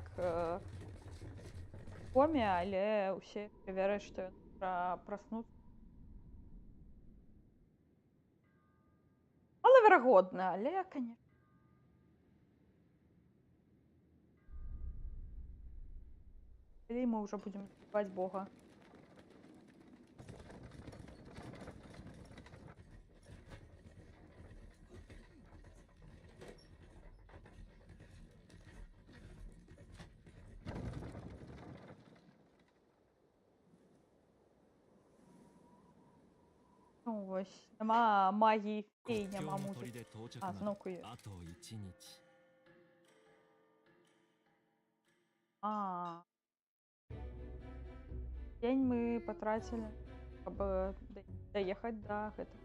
коме, але ўсе вераць, што ён праснуцца. Малаверагодна, але, канешне. Калі мы ўжо будзем спяваць Бога. Ось, нема магії фей, нема музики. А, знову є. День мы потратили, чтобы доехать до этого.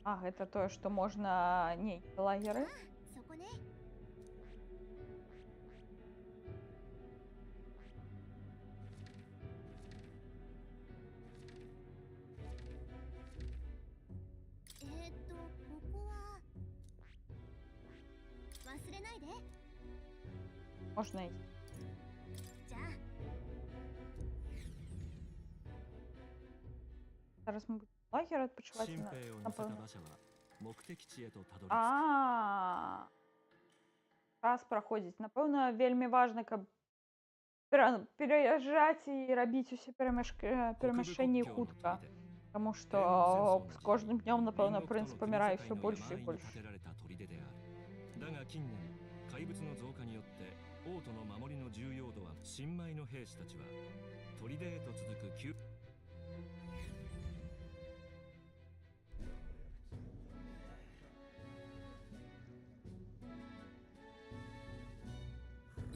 А, это то, что можно... Не, лагеры. ないで。 Можно идти. じゃあ Зараз ми будемо лагер відпочивати. 新兵を乗せた馬車は目的地へとたどり着く。А, час проходить. Напевно, вельми важно, каб переїжджати і робити усі переміщення хутко. Тому що з кожним днем, напевно, принц помирає все більше і більше. だが近年怪物の増加によって王都の守りの重要度は新米の兵士たちは砦へと続く急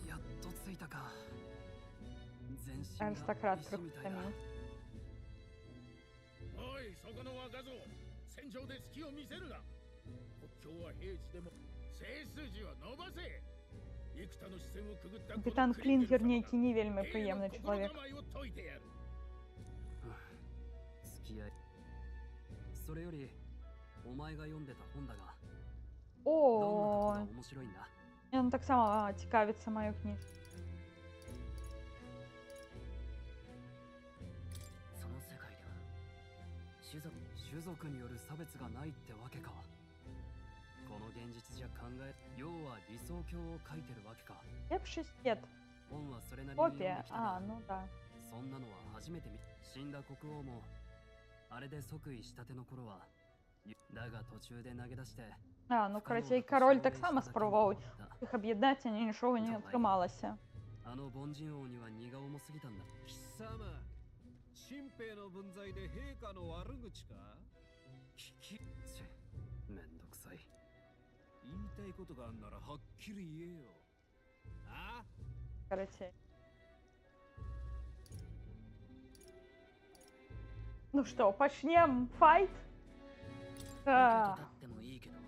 やっと着いたか。全身 Аристократ 石みたいだ。 приходит. おい、そこの若造、戦場で隙を見せるな。国境は平地でも背筋を伸ばせ。幾多の視線をくぐったこの Капітан クリンゲル Клінгер 様が ніякий не вельми 兵の приємний 心 чоловік. 構えを解いてやる。付き合い。それよりお前が読んでた本だが、どんなと О, こが面白いんだ。 він так само цікавиться моєю книжкою. その世界では種族による差別がないってわけか。この現実じゃ考え、要は理想郷を書いてるわけか。 Лепший свет. 本はそれなりに読んで Копія. きた А, が、 ну да. そんなのは初めて見。死んだ国王もあれで即位したての頃は、だが途中で投げ出して А, ну коротше, і король так само спробував їх об'єднати, але нічого не отрималося. あの凡人王には荷が重すぎたんだ。貴様、新兵の分際で陛下の悪口か？ちめんどくさい。言いたいことがあんならはっきり言えよ。あ？ Короче. Ну что, почнем файт? 受けて立ってもいいけど。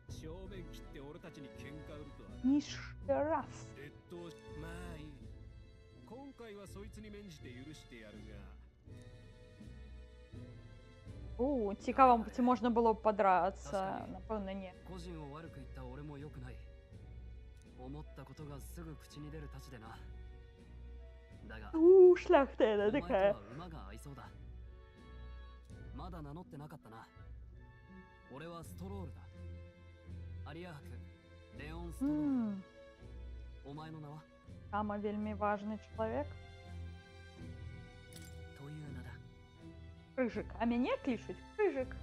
正面切って俺たちに喧嘩売るとは。 Ніж раз. 劣等し、まあいい。今回はそいつに免じて許してやるが。 Цікаво, чи можна було б подратися. Напевно, ні. 個人を悪く言った俺も良くない。思ったことがすぐ口に出るたちでな。だが、Шляхтина お前と така. は馬が合いそうだ。まだ名乗ってなかったな。俺はストロールだ。アリア博、レオン・ストロール。 М, お前の名は Саме вельми важний чоловік. という名だ。 Крижик. А мене кличуть Крижик.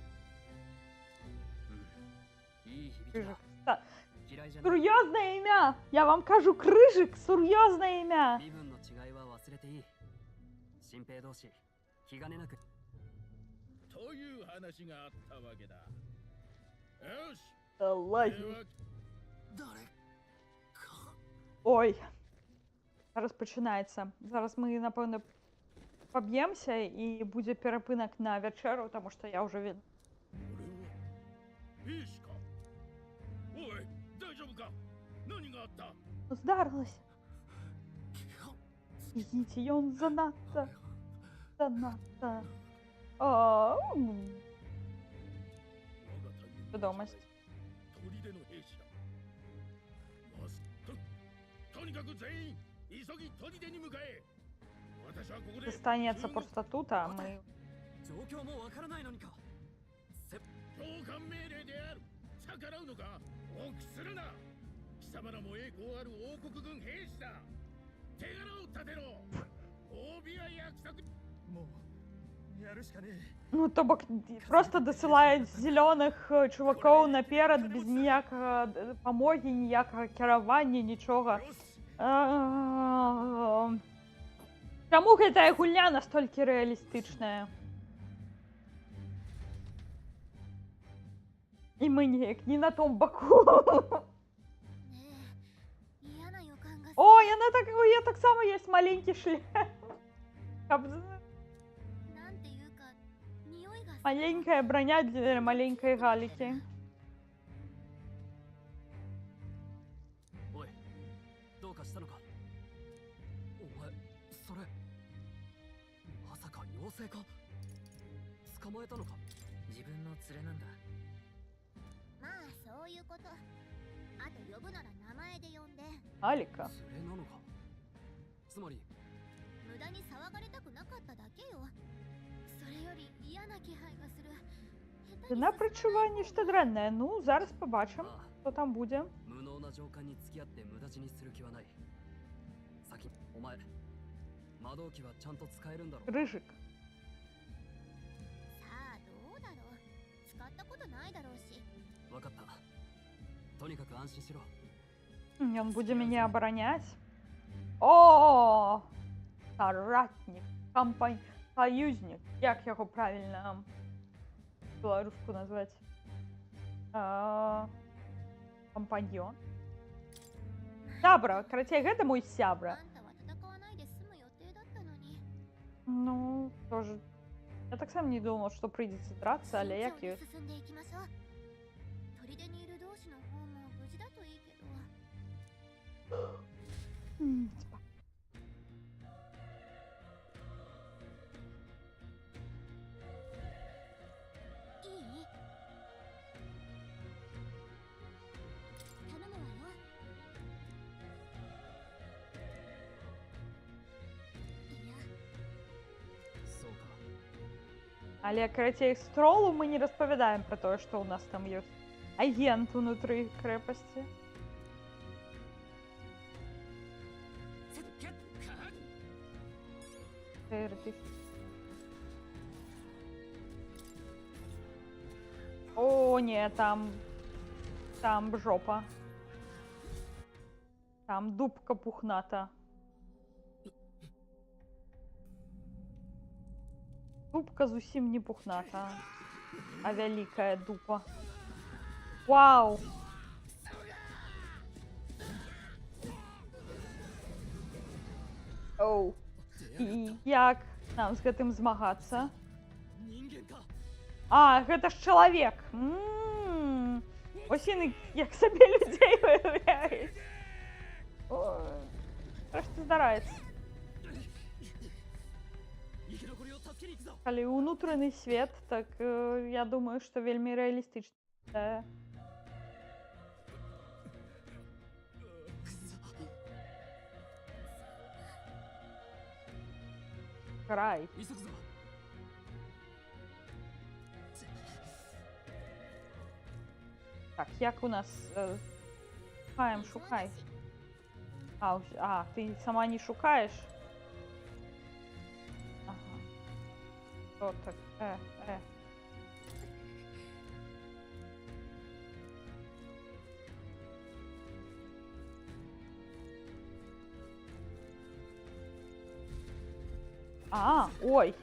いい響き Крижик. だ。 Та, 嫌いじゃない。 серйозне ім'я. Я вам кажу, Крижик. Серйозне ім'я. 身分の違いは忘れていい。新兵同士、気兼ねなく。という話があったわけだ。よし。 Давай. では Ой. Зараз починається. Зараз ми, напевно, поб'ємося і буде перепинок на вечеру, тому що я вже від... 兵士か。おい、大丈夫か。何があった。 Здарилося. Їдь, он занадто. Занадто. Відомість. 砦の兵士だ。とにかく全員急ぎ砦に向かえ。私はここで Станеться просто тут, а ми... 状況もわからないのにか。召喚命令である。逆らうのか。臆するな。貴様らも栄光ある王国軍兵士だ。手柄を立てろ。褒美は約束。もうやるしかねえ。 Ну, то бок просто досилають зелених чуваків наперед без ніякого помоги, ніякого керування, нічого. Чому ця гульня настільки реалістична? І ми ніяк не на тому боку. О, я так само є маленький шлем. Маленькая броня для маленькой галики. おい、どうかしたのか。お前、それまさか妖精か。捕まえたのか。自分の連れなんだ。まあそういうこと。あと呼ぶなら名前で呼んで。Алика. 連れなのか。つまり無駄に騒がれたくなかっただけよ。それより嫌な気配がする。 На причуванні штадренне. Ну, зараз побачимо, що там буде. 無能な上官に付き合って無駄死にする気はない。先、お前、魔導機はちゃんと使えるんだろう。 Рыжик. さあどうだろう。使ったことないだろうし。わかった。とにかく安心しろ。 Он будет меня оборонять. О, соратник, союзник. Як його правильно белоруску назвать? Компаньон. Сябра. Короче, это мой сябра. Ну, тоже. Я так сам не думал, что придется драться, але як і... Але, короче, Стролу мы не распавядаем про то, что у нас там есть агент внутри крепости. О, нет, там жопа. Там дубка пухната. Дубка зусім не пухната, а великая дупа. Вау! Оу. І як нам з гэтым змагацца? А, гэта ж чалавек. Ось яны як сабе людзей выяўляюць. Ой, што здараецца. Калі ўнутраны свет, так я думаю, што вельмі рэалістычна. Да. Край. Так, як у нас... Шукаем, шукай. А, ти сама не шукаєш? Ага. Що так? А, ой.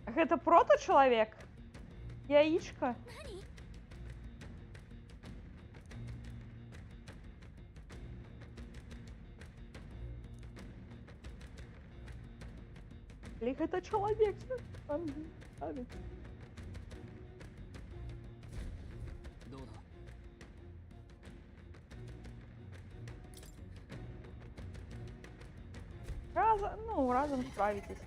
Гэта прото-чалавек? Яичко? Или гэта чалавек? Разом справитесь.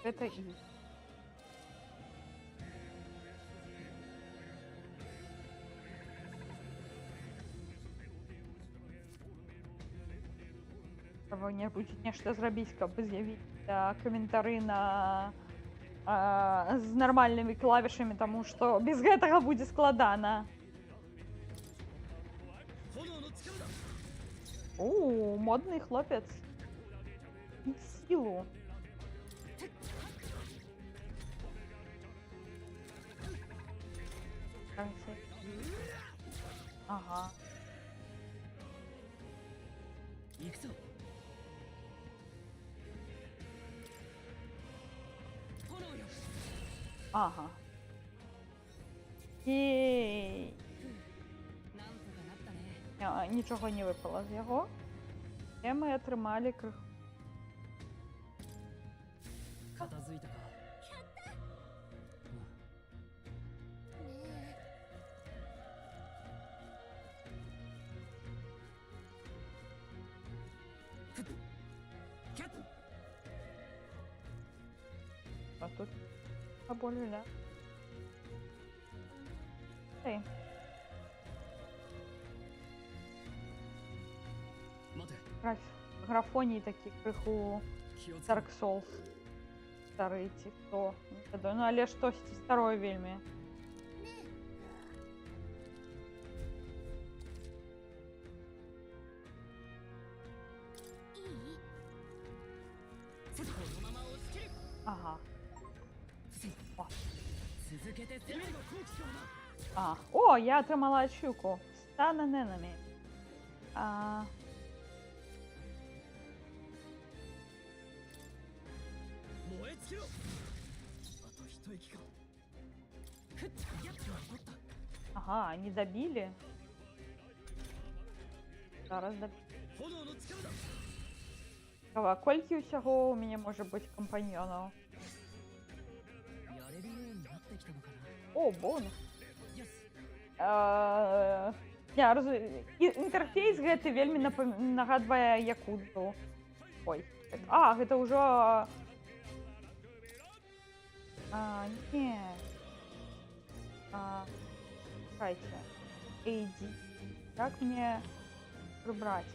Это и... Кого-нибудь нешта зрабіць, каб з'явіць каментары на з нармальнымі клавішамі, таму што без гэтага будзе складана. О, модный хлопец. Силу. Ага. Ага. Єй! Нічого не випало з його. І ми отримали криху. А тут поболіля. Ей. Графонії такі криху Dark Souls. Старий ці, хто. Ну, але щось старое вельми. Ага. О. А. О, я отримала ачівку. Стан an enemy. Ага, они добили. Зараз добили. Колькі усього у мене може бути компаньйонів? О, бонус. Я розумію. Інтерфейс гэты вельмі нагадвае Якудзу. Ой. А, гэта ўжо... Не. Чекайте. AD. Как мне прибрать?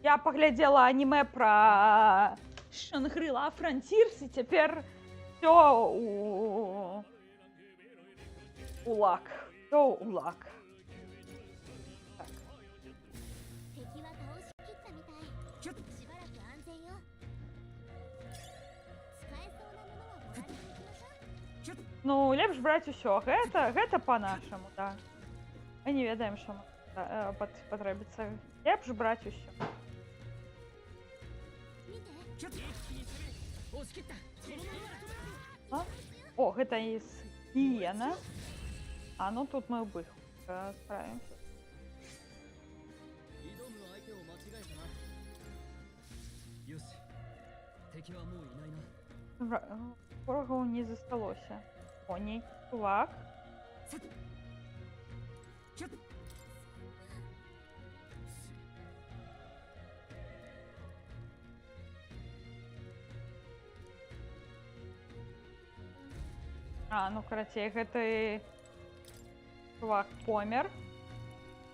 Я поглядела аниме про Шангрила Фронтирс, и теперь все у лак. Все у лак. Так. Ну, лепш брать усё. Гэта по-нашаму, да. Мы не ведаем, што патрэбіцца. Лепш браць усё. О, гэта из гиена. А, ну тут мы быстро справимся. Ворогу не засталося. О, ні, чувак. А, ну, карацей, гэты чувак помер.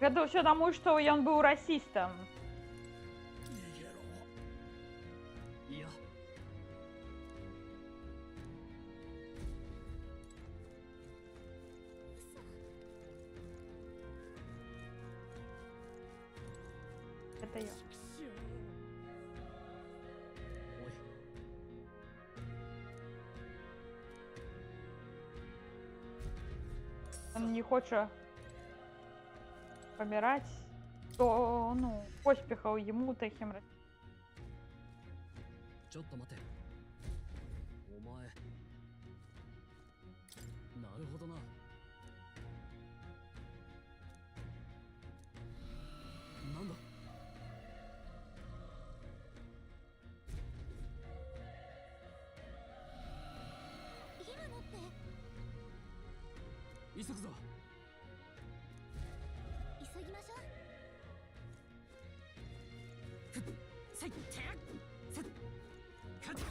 Гэта ўсё таму, што ён быў расістам. Это я. Он не хоче помирать, то, ну, поспехов ему таким.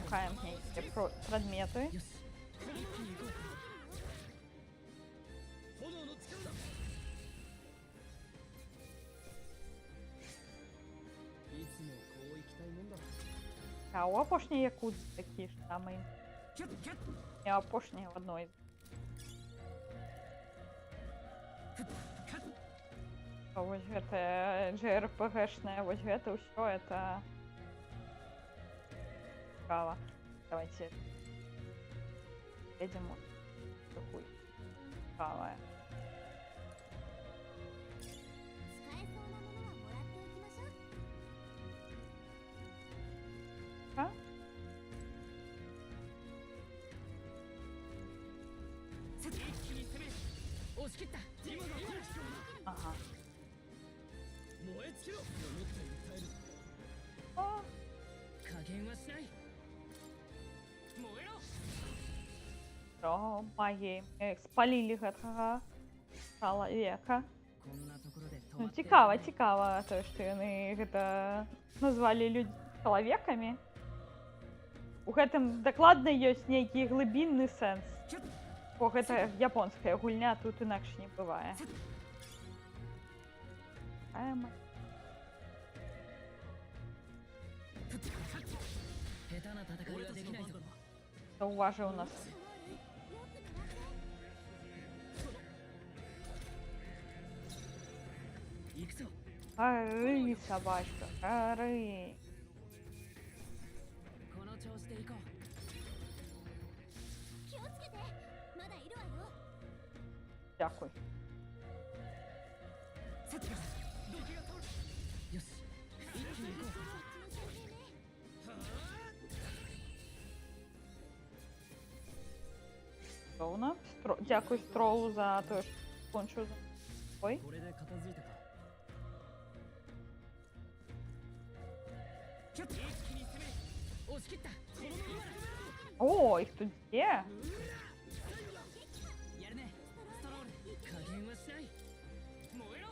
Шукаем эти предметы. А у опошні якудзі такі ж самі. І опошні в одной. Вось гэта JRPG-шнае, вось гэта ўсё, это цікаво. Давайте едем вот такой. Цікаве. 使えそうなものはもらっておきましょう。 А? Ага. А, 加減はしない。燃えろ。 О, магии. Спалили гэтага чалавека. こんなところで止 Ну, まって цікава, цікава, то, што яны гэта назвалі чалавекамі. У гэтым дакладна ёсць нейкі глыбінны сэнс. Бо гэта японская гульня, тут інакш не бывае. Эма. 下手な戦いはできないぞ。 Заўважыў нас. 行くぞ。 Гары, собачка, гары. この調子で行こう。 気をつけて、まだいるわよ。 Дякуй. よし、一気に行こう。 Строуна. Дякую Строу за те, що скончив. Ой. これで片付いたか。 一気に攻め、押し切った。 О, їх тут є. やるね、ストロール。加減はしない。燃えろ。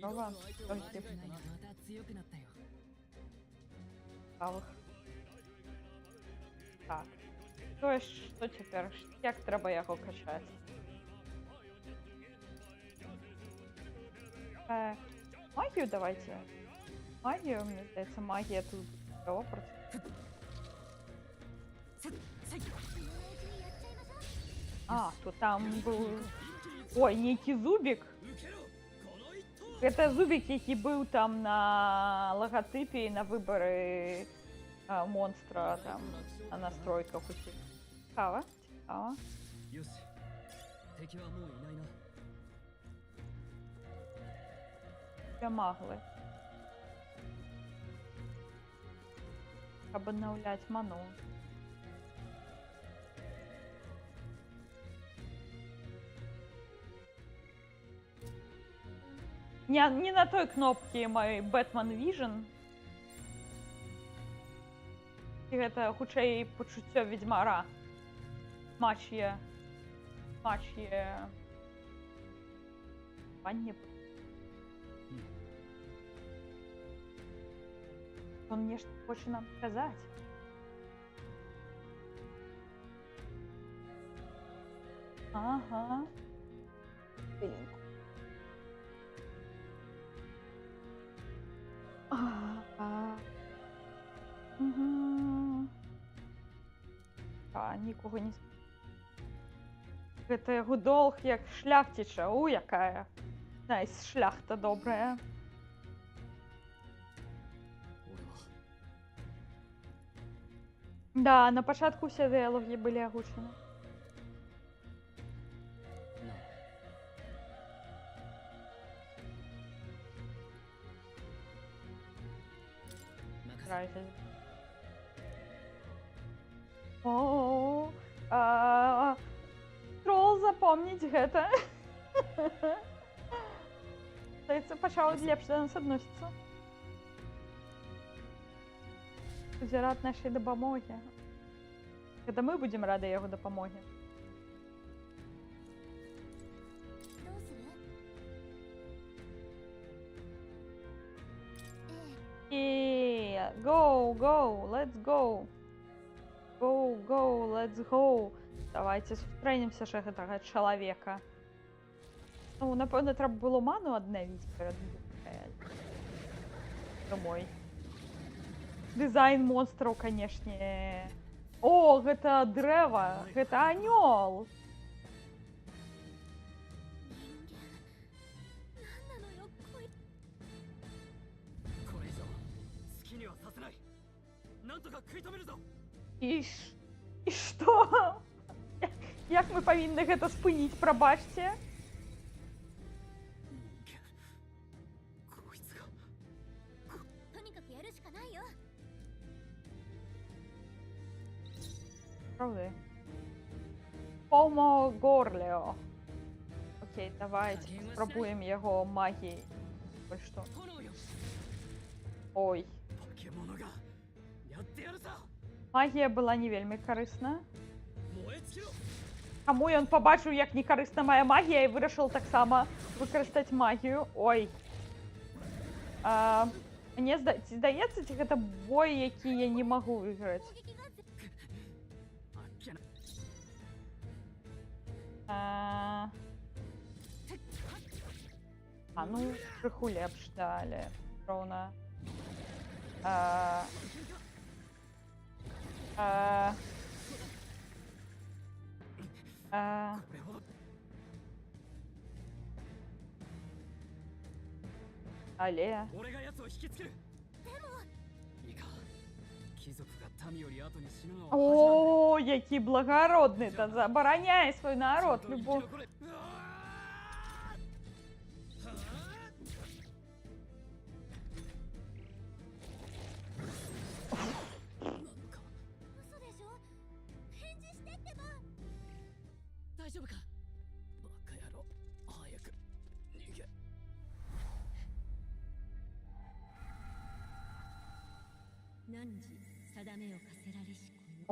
Ага, ой, 悪くない、また強くなったよ。 цікавих. Так. То есть, що тепер? Як треба його качати? Магію давайте. Магію, мені здається, магія тут цього процесу. А, то там був... Ой, некий зубик. Это зубик, який був там на логотипі на вибори монстра, там, на настройках усіх. Цікаво, цікаво. よし、敵はもういないな。 Магли. Щоб обновлять ману. Не на той кнопці мой Batman Vision. І гэта хутчэй пачуццё ведьмара. Смач'е. Панне. Он нешта хоче нам сказаць. Ага. Хвилинку. Ага. Угу. А, нікого не... Гэта яго долг як шляхціча. У, якая. Найс, шляхта добрая. Да, на пачатку усе дыялогі былі агучаны. О, трол запомніць гэта. Здаецца, пачаў лепш да нас адносіцца. Будзе рад нашай дапамогі. Гэта мы будзем рады яго дапамогі. І go, let's go. Go, let's go. Давайте сустрэнемся ж гэтага чалавека. Ну, напэўна, трэба было ману аднавіць перад домой. Дызайн монстраў, канешне. О, гэта дрэва, гэта анёл. させない。なんとか食い止めるぞ。І що? Як ми повинні гэта спыніць, прабачце? こいつが。とにかくやるしかないよ。 Правда? Помогорлео. Окей, давайте спробуємо його магією. Ой, що? Ой. Магія була не вельми корисна. Каму ён побачив, як некорисна моя магія, і вирішив так само використати магію. Ой. Мені здається, це бой, який я не можу виграти. Ну, криху лепш далі. Ровно. Але. О, який благородний, та забороняє свій народ, любов.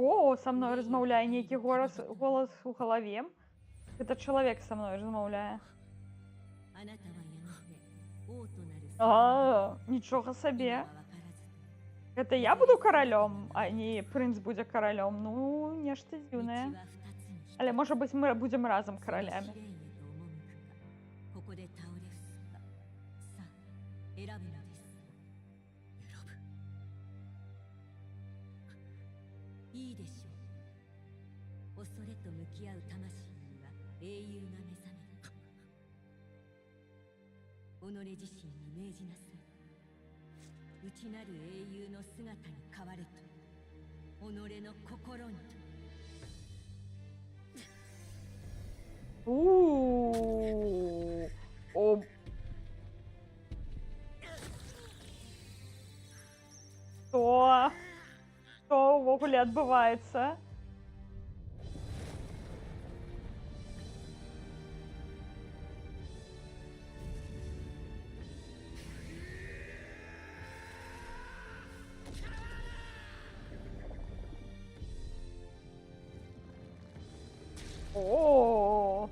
О, со мной размаўляе нейкі голас у галаве. Это чалавек со мной размаўляе. Нічога сабе. Это я буду каралём, а не прынц будзе каралём. Ну, нешта дзіўнае. Але, можа быць, мы будзем разам каралямі. О. Што ўвогуле адбываецца? О.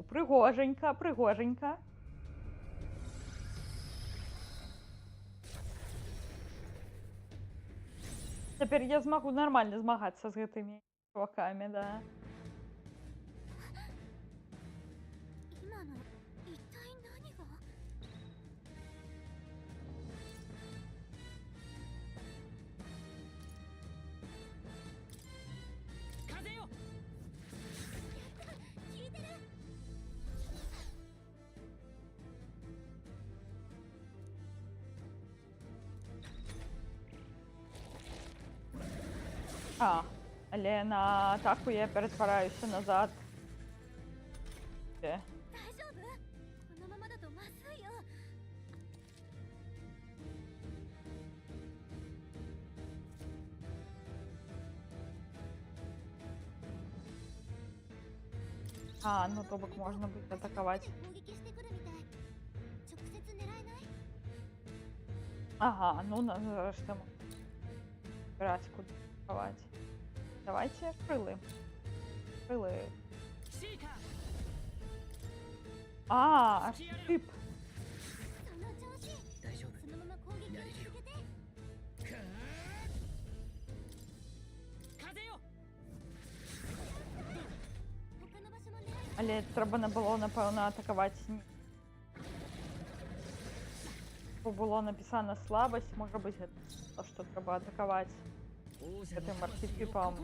Пригоженька, пригоженька. Тепер я змогу нормально змагатися з гэтымі чуваками, да. Але на атаку я перетворяюся назад. Ну то бок можна буде атакувати. Ага, ну нарешті можна брати куди атакувати. Давайте крылы. Крылы. Тип. Але треба не було, напевно, атакувати. Бо було написано слабость, може бути, то, що треба атакувати. Этим архетипом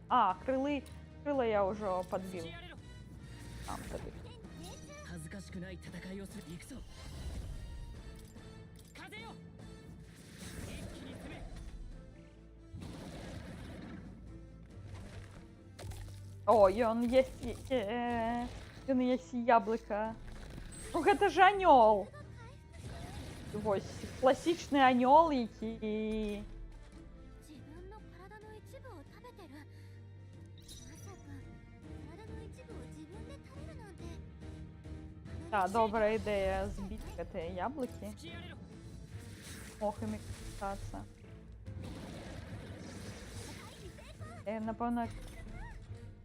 А, крила я уже подбил. Там тобі. 恥ずかしくない戦いをする。行くぞ。風よ。一気に攻め。О, и он есть яблоко. Ну, это же анёл. Ось, классичный анёл, який... 自分の体の一部を食べてる。まさか体の一部を自分で食べるなんて。 Да, добрая идея сбить эти яблоки. Ох, ими кататься. Напевно,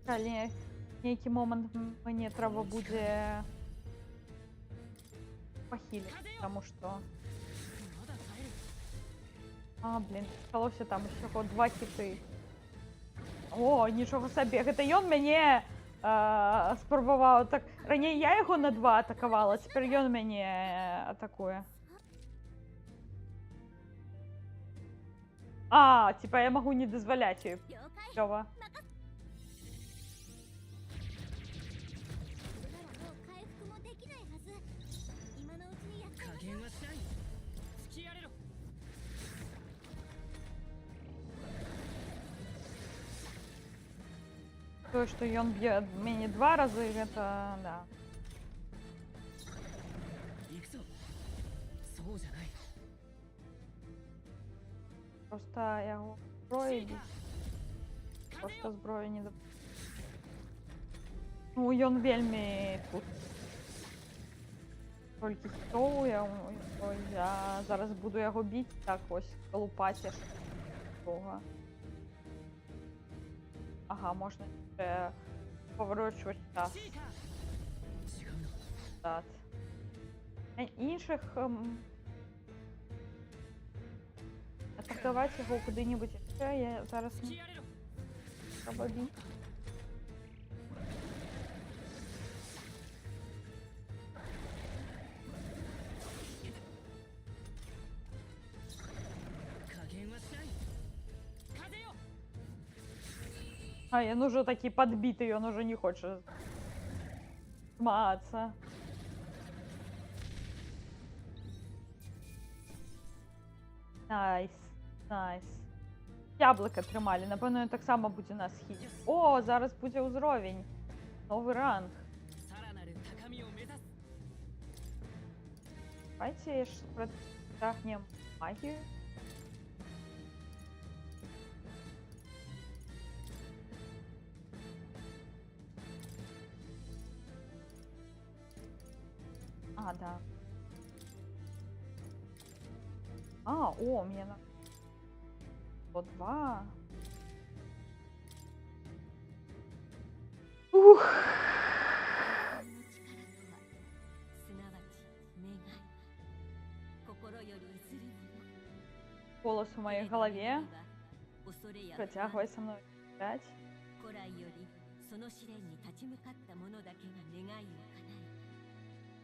коли некий момент мне треба буде похилить, потому что... А, блин, сталося там еще 2 хіти. О, нічого собі. Це ён мене спробував. Так, раніше я його на 2 атакувала, тепер ён мене атакує. А, типа я могу не дозволять їй. Клёво. 回復もできないはず。今のうちにやって。加減はしない。付き合れろ。 То, что ён бьет менее 2 раза, это да. 行くぞ。そうじゃない。 Просто я его зброю бить. Просто зброю не доп... Ну, ён вельми тут. Тільки хітоу, я зараз буду його бити, так ось, колупати того. Ага, можна ще поворочувати час. Так. Інших... атакувати його куди-небудь ще, я зараз не пробую. А, он уже такой подбитый, он уже не хочет змагатися. Найс, найс. Яблука тримали, напевно, так само буде нас хіт. О, зараз буде узровень. Новий ранг. Давайте протягнем магию. А, да. А, о, мне на 102. Ух. Голос в моей голове. Протягивай со мной играть.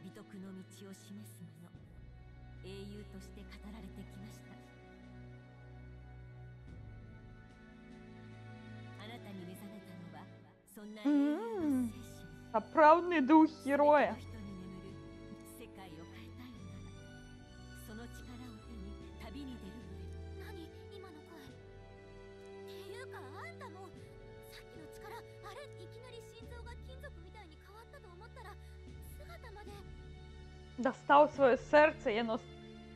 美徳の道を示す者、英雄として語られてきました。あなたに目覚めたのはそんな英雄の精神。Оправданный дух героя. 世界を変えたいなら、その力を手に旅に出るのです。何今の声。っていうかあんたもさっきの力、あれいきなり心臓が金属みたいに変わったと思ったら姿まで。 Достал свое сердце, и оно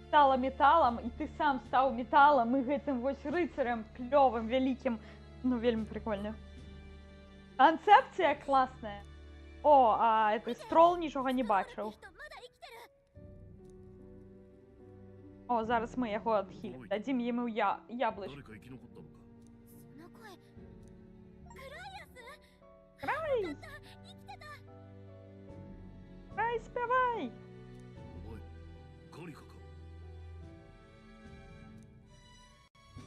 стало металлом, и ты сам стал металлом, и этим вот рыцарем клевым, великим. Ну, вельми прикольно. Концепция классная. О, а это строл нічого не бачив. О, зараз ми його відхилимо. Дадим йому яблучко. Край! Край, співай! カリカか。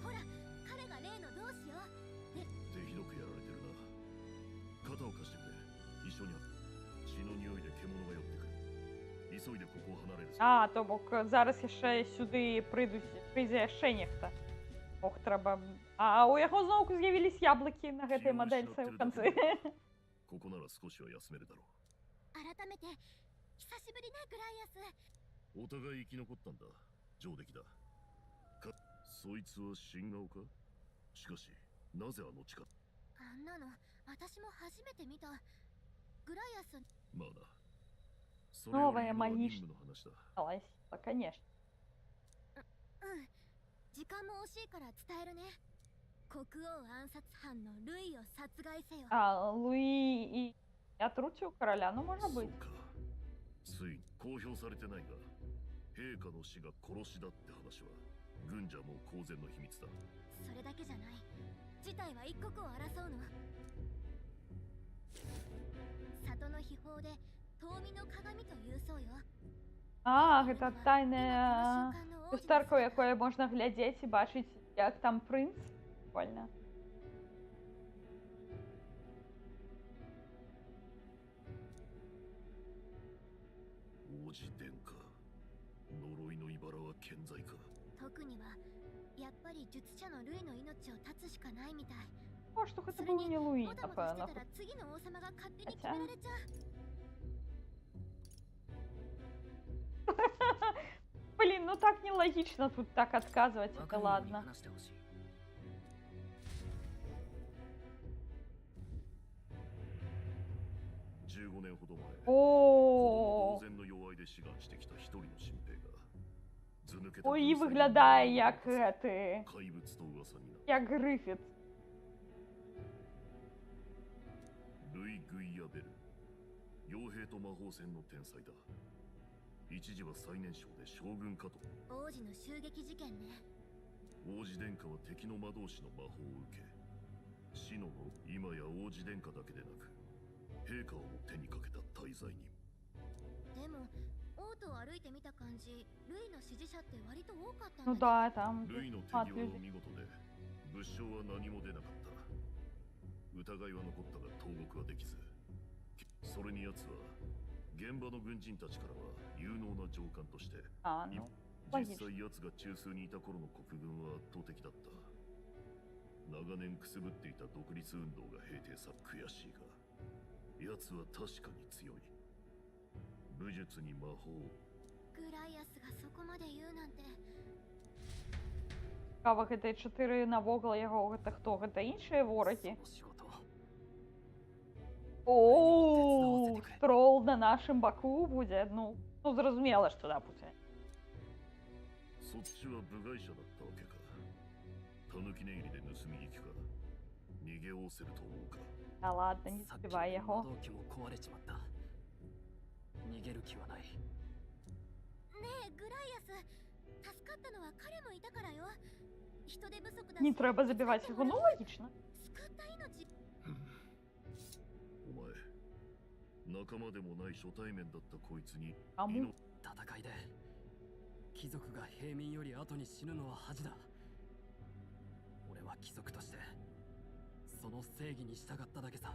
ほら、彼が例の同志よ。手ひどくやられてるな。肩を貸してくれ。一緒に血の匂いで獣が寄ってくる。急いでここを離れる。А, то бок зараз ще сюди прийде ще ніхто. Ох, треба. А у яго знову з'явились яблуки на гэтай модельцы ў канцы. ここなら少しは休めるだろう。改めて久しぶりねグライアス。お互い生き残ったんだ。上出来だ。そいつは新顔か？しかし、なぜあの力？あんなの私も初めて見た。グライアス。まあな。それより今は任務の話だ。Конечно. うん。時間も惜しいから伝えるね。国王暗殺犯のルイを殺害せよ。А, Луи и отрутил короля, ну может быть. つい公表されてないが、陛下の死が殺しだって話は軍じゃもう公然の秘密だ。それだけじゃない。事態は一刻を争うの。里の秘宝で遠見の鏡というそうよ。А, гэта тайная люстэрка, у якой можна глядзець і бачыць, як там прынц. Прикольно. 王子殿下、呪いの茨は健在か。特にはやっぱり術者のルイの命を絶つしかないみたい。 Может, это был не Луи, もたもたしてたら次の王様が勝手に決められちゃう。Блин, ну так нелогично тут так отказывать, это ладно. О. Ой, виглядає як ти. Як Грифіт. ルイ・グイヤベル、傭兵と魔法戦の天才だ。一時は最年少で将軍かと。王子の襲撃事件ね。王子殿下は敵の魔導士の魔法を受け、死の後、今や王子殿下だけでなく陛下をも手にかけた大罪人。でも王都を歩いてみた感じ、ルイの支持者って割と多かったんだ。 Ну да, там ルイの手際は見事で、物証は何も出なかった。疑いは残ったが投獄はできず、それに奴は現場の軍人たちからは有能な上官として、実際奴が中枢にいた頃の国軍は圧倒的だった。長年くすぶっていた独立運動が平定さ、悔しいが奴は確かに強い。武術に魔法。グライアスがそこまで言うなんて。 Цікаво, гэта 4 навокал яго, гэта хто? Гэта іншыя ворагі? Оу, трол на нашым баку будзе. Ну, зразумела, што да будзе. そっちは部外者だったわけか。タヌキネギリで盗み聞きか。逃げおせると思うか。Да ладно, не збивай яго. 逃げる気はない。ねえ、グライアス、助かったのは彼もいたからよ。 Не треба забивать его, ну логично. お前、仲間でもない初対面だったこいつに戦いで貴族が平民より後に死ぬのは恥だ。俺は貴族としてその正義に従っただけさ。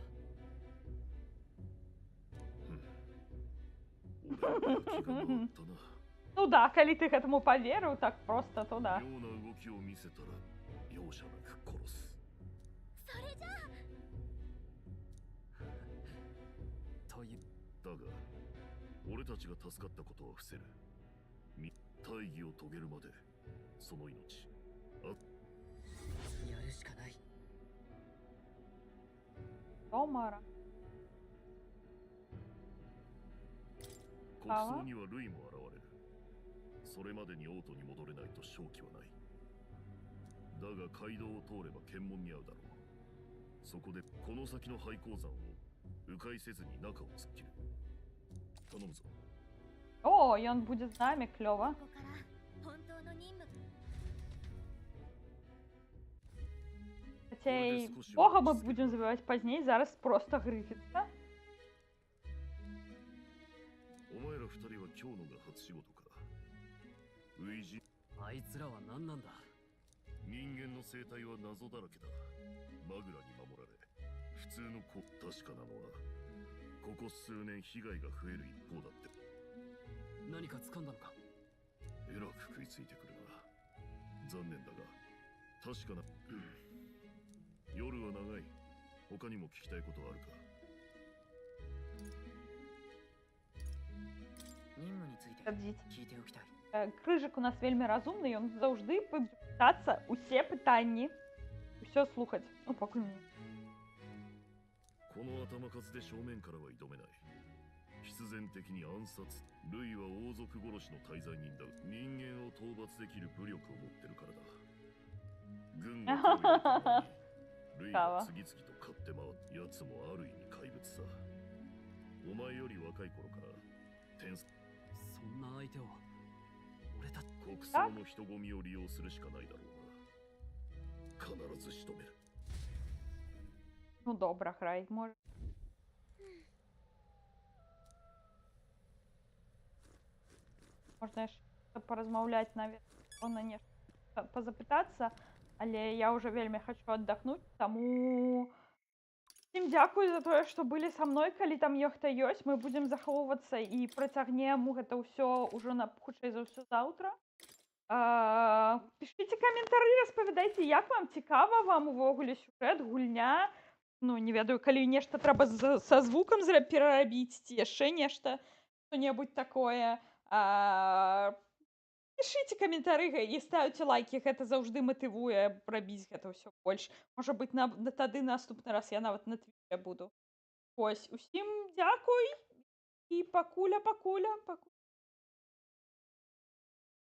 Ну да, коли ты к этому поверил, так просто, то да. だが、俺たちが助かったことは伏せる。大義を遂げるまで、その命。やるしかない。Томара. 国葬にはルイも現れる。それまでに王都に戻れないと勝機はない。だが街道を通れば検問に遭うだろう。そこでこの先の廃鉱山を迂回せずに中を突っ切る。頼むぞ。О, и он будет с нами, клёво. Хотя и бога мы будем забивать позднее, зараз просто грифится. お前ら二人は今日のが初仕事か。ウイジ。あいつらは何なんだ。人間の生態は謎だらけだ。マグラに守られ、普通の子。確かなのは、ここ数年被害が増える一方だって。何か掴んだのか。えらく食いついてくるな。残念だが、確かな。夜は長い。他にも聞きたいことはあるか。任務について Подождите. 聞いておきたい。Крыжик у нас вельми разумний, ён завжди буде питатися усе питання. Все слухать. Ну, поки ні. この頭数で正面からは挑めない。必然的に暗殺。ルイは王族殺しの大罪人だ。人間を討伐できる武力を持ってるからだ。軍が脅威を受けたのにルイが次々と勝って回る奴もある意味怪物さ。お前より若い頃から天才。そんな相手を俺たち国葬の人混みを利用するしかないだろうな。必ず仕留める。 Ну, добре, грай, може. Можна ще порозмовляти навіть, не позапитатися, але я вже вельми хочу віддохнути, тому всім дякую за те, що були со мною, коли там нехто є. Ми будемо заховуватися і протягнемо це все уже на худший за все завтра. Пишіть коментарі, розповідайте, як вам цікаво, вам увогуле сюжет, гульня. Ну, не ведаю, калі нешта трэба са звукам перарабіць, ці яшчэ нешта, што-небудзь такое. Пішыце каментары і ставьте лайки, гэта заўжды матывуе рабіць гэта ўсё больш. Можа быць, тады наступны раз я нават на твіце буду. Вось, усім дзякуй і пакуля.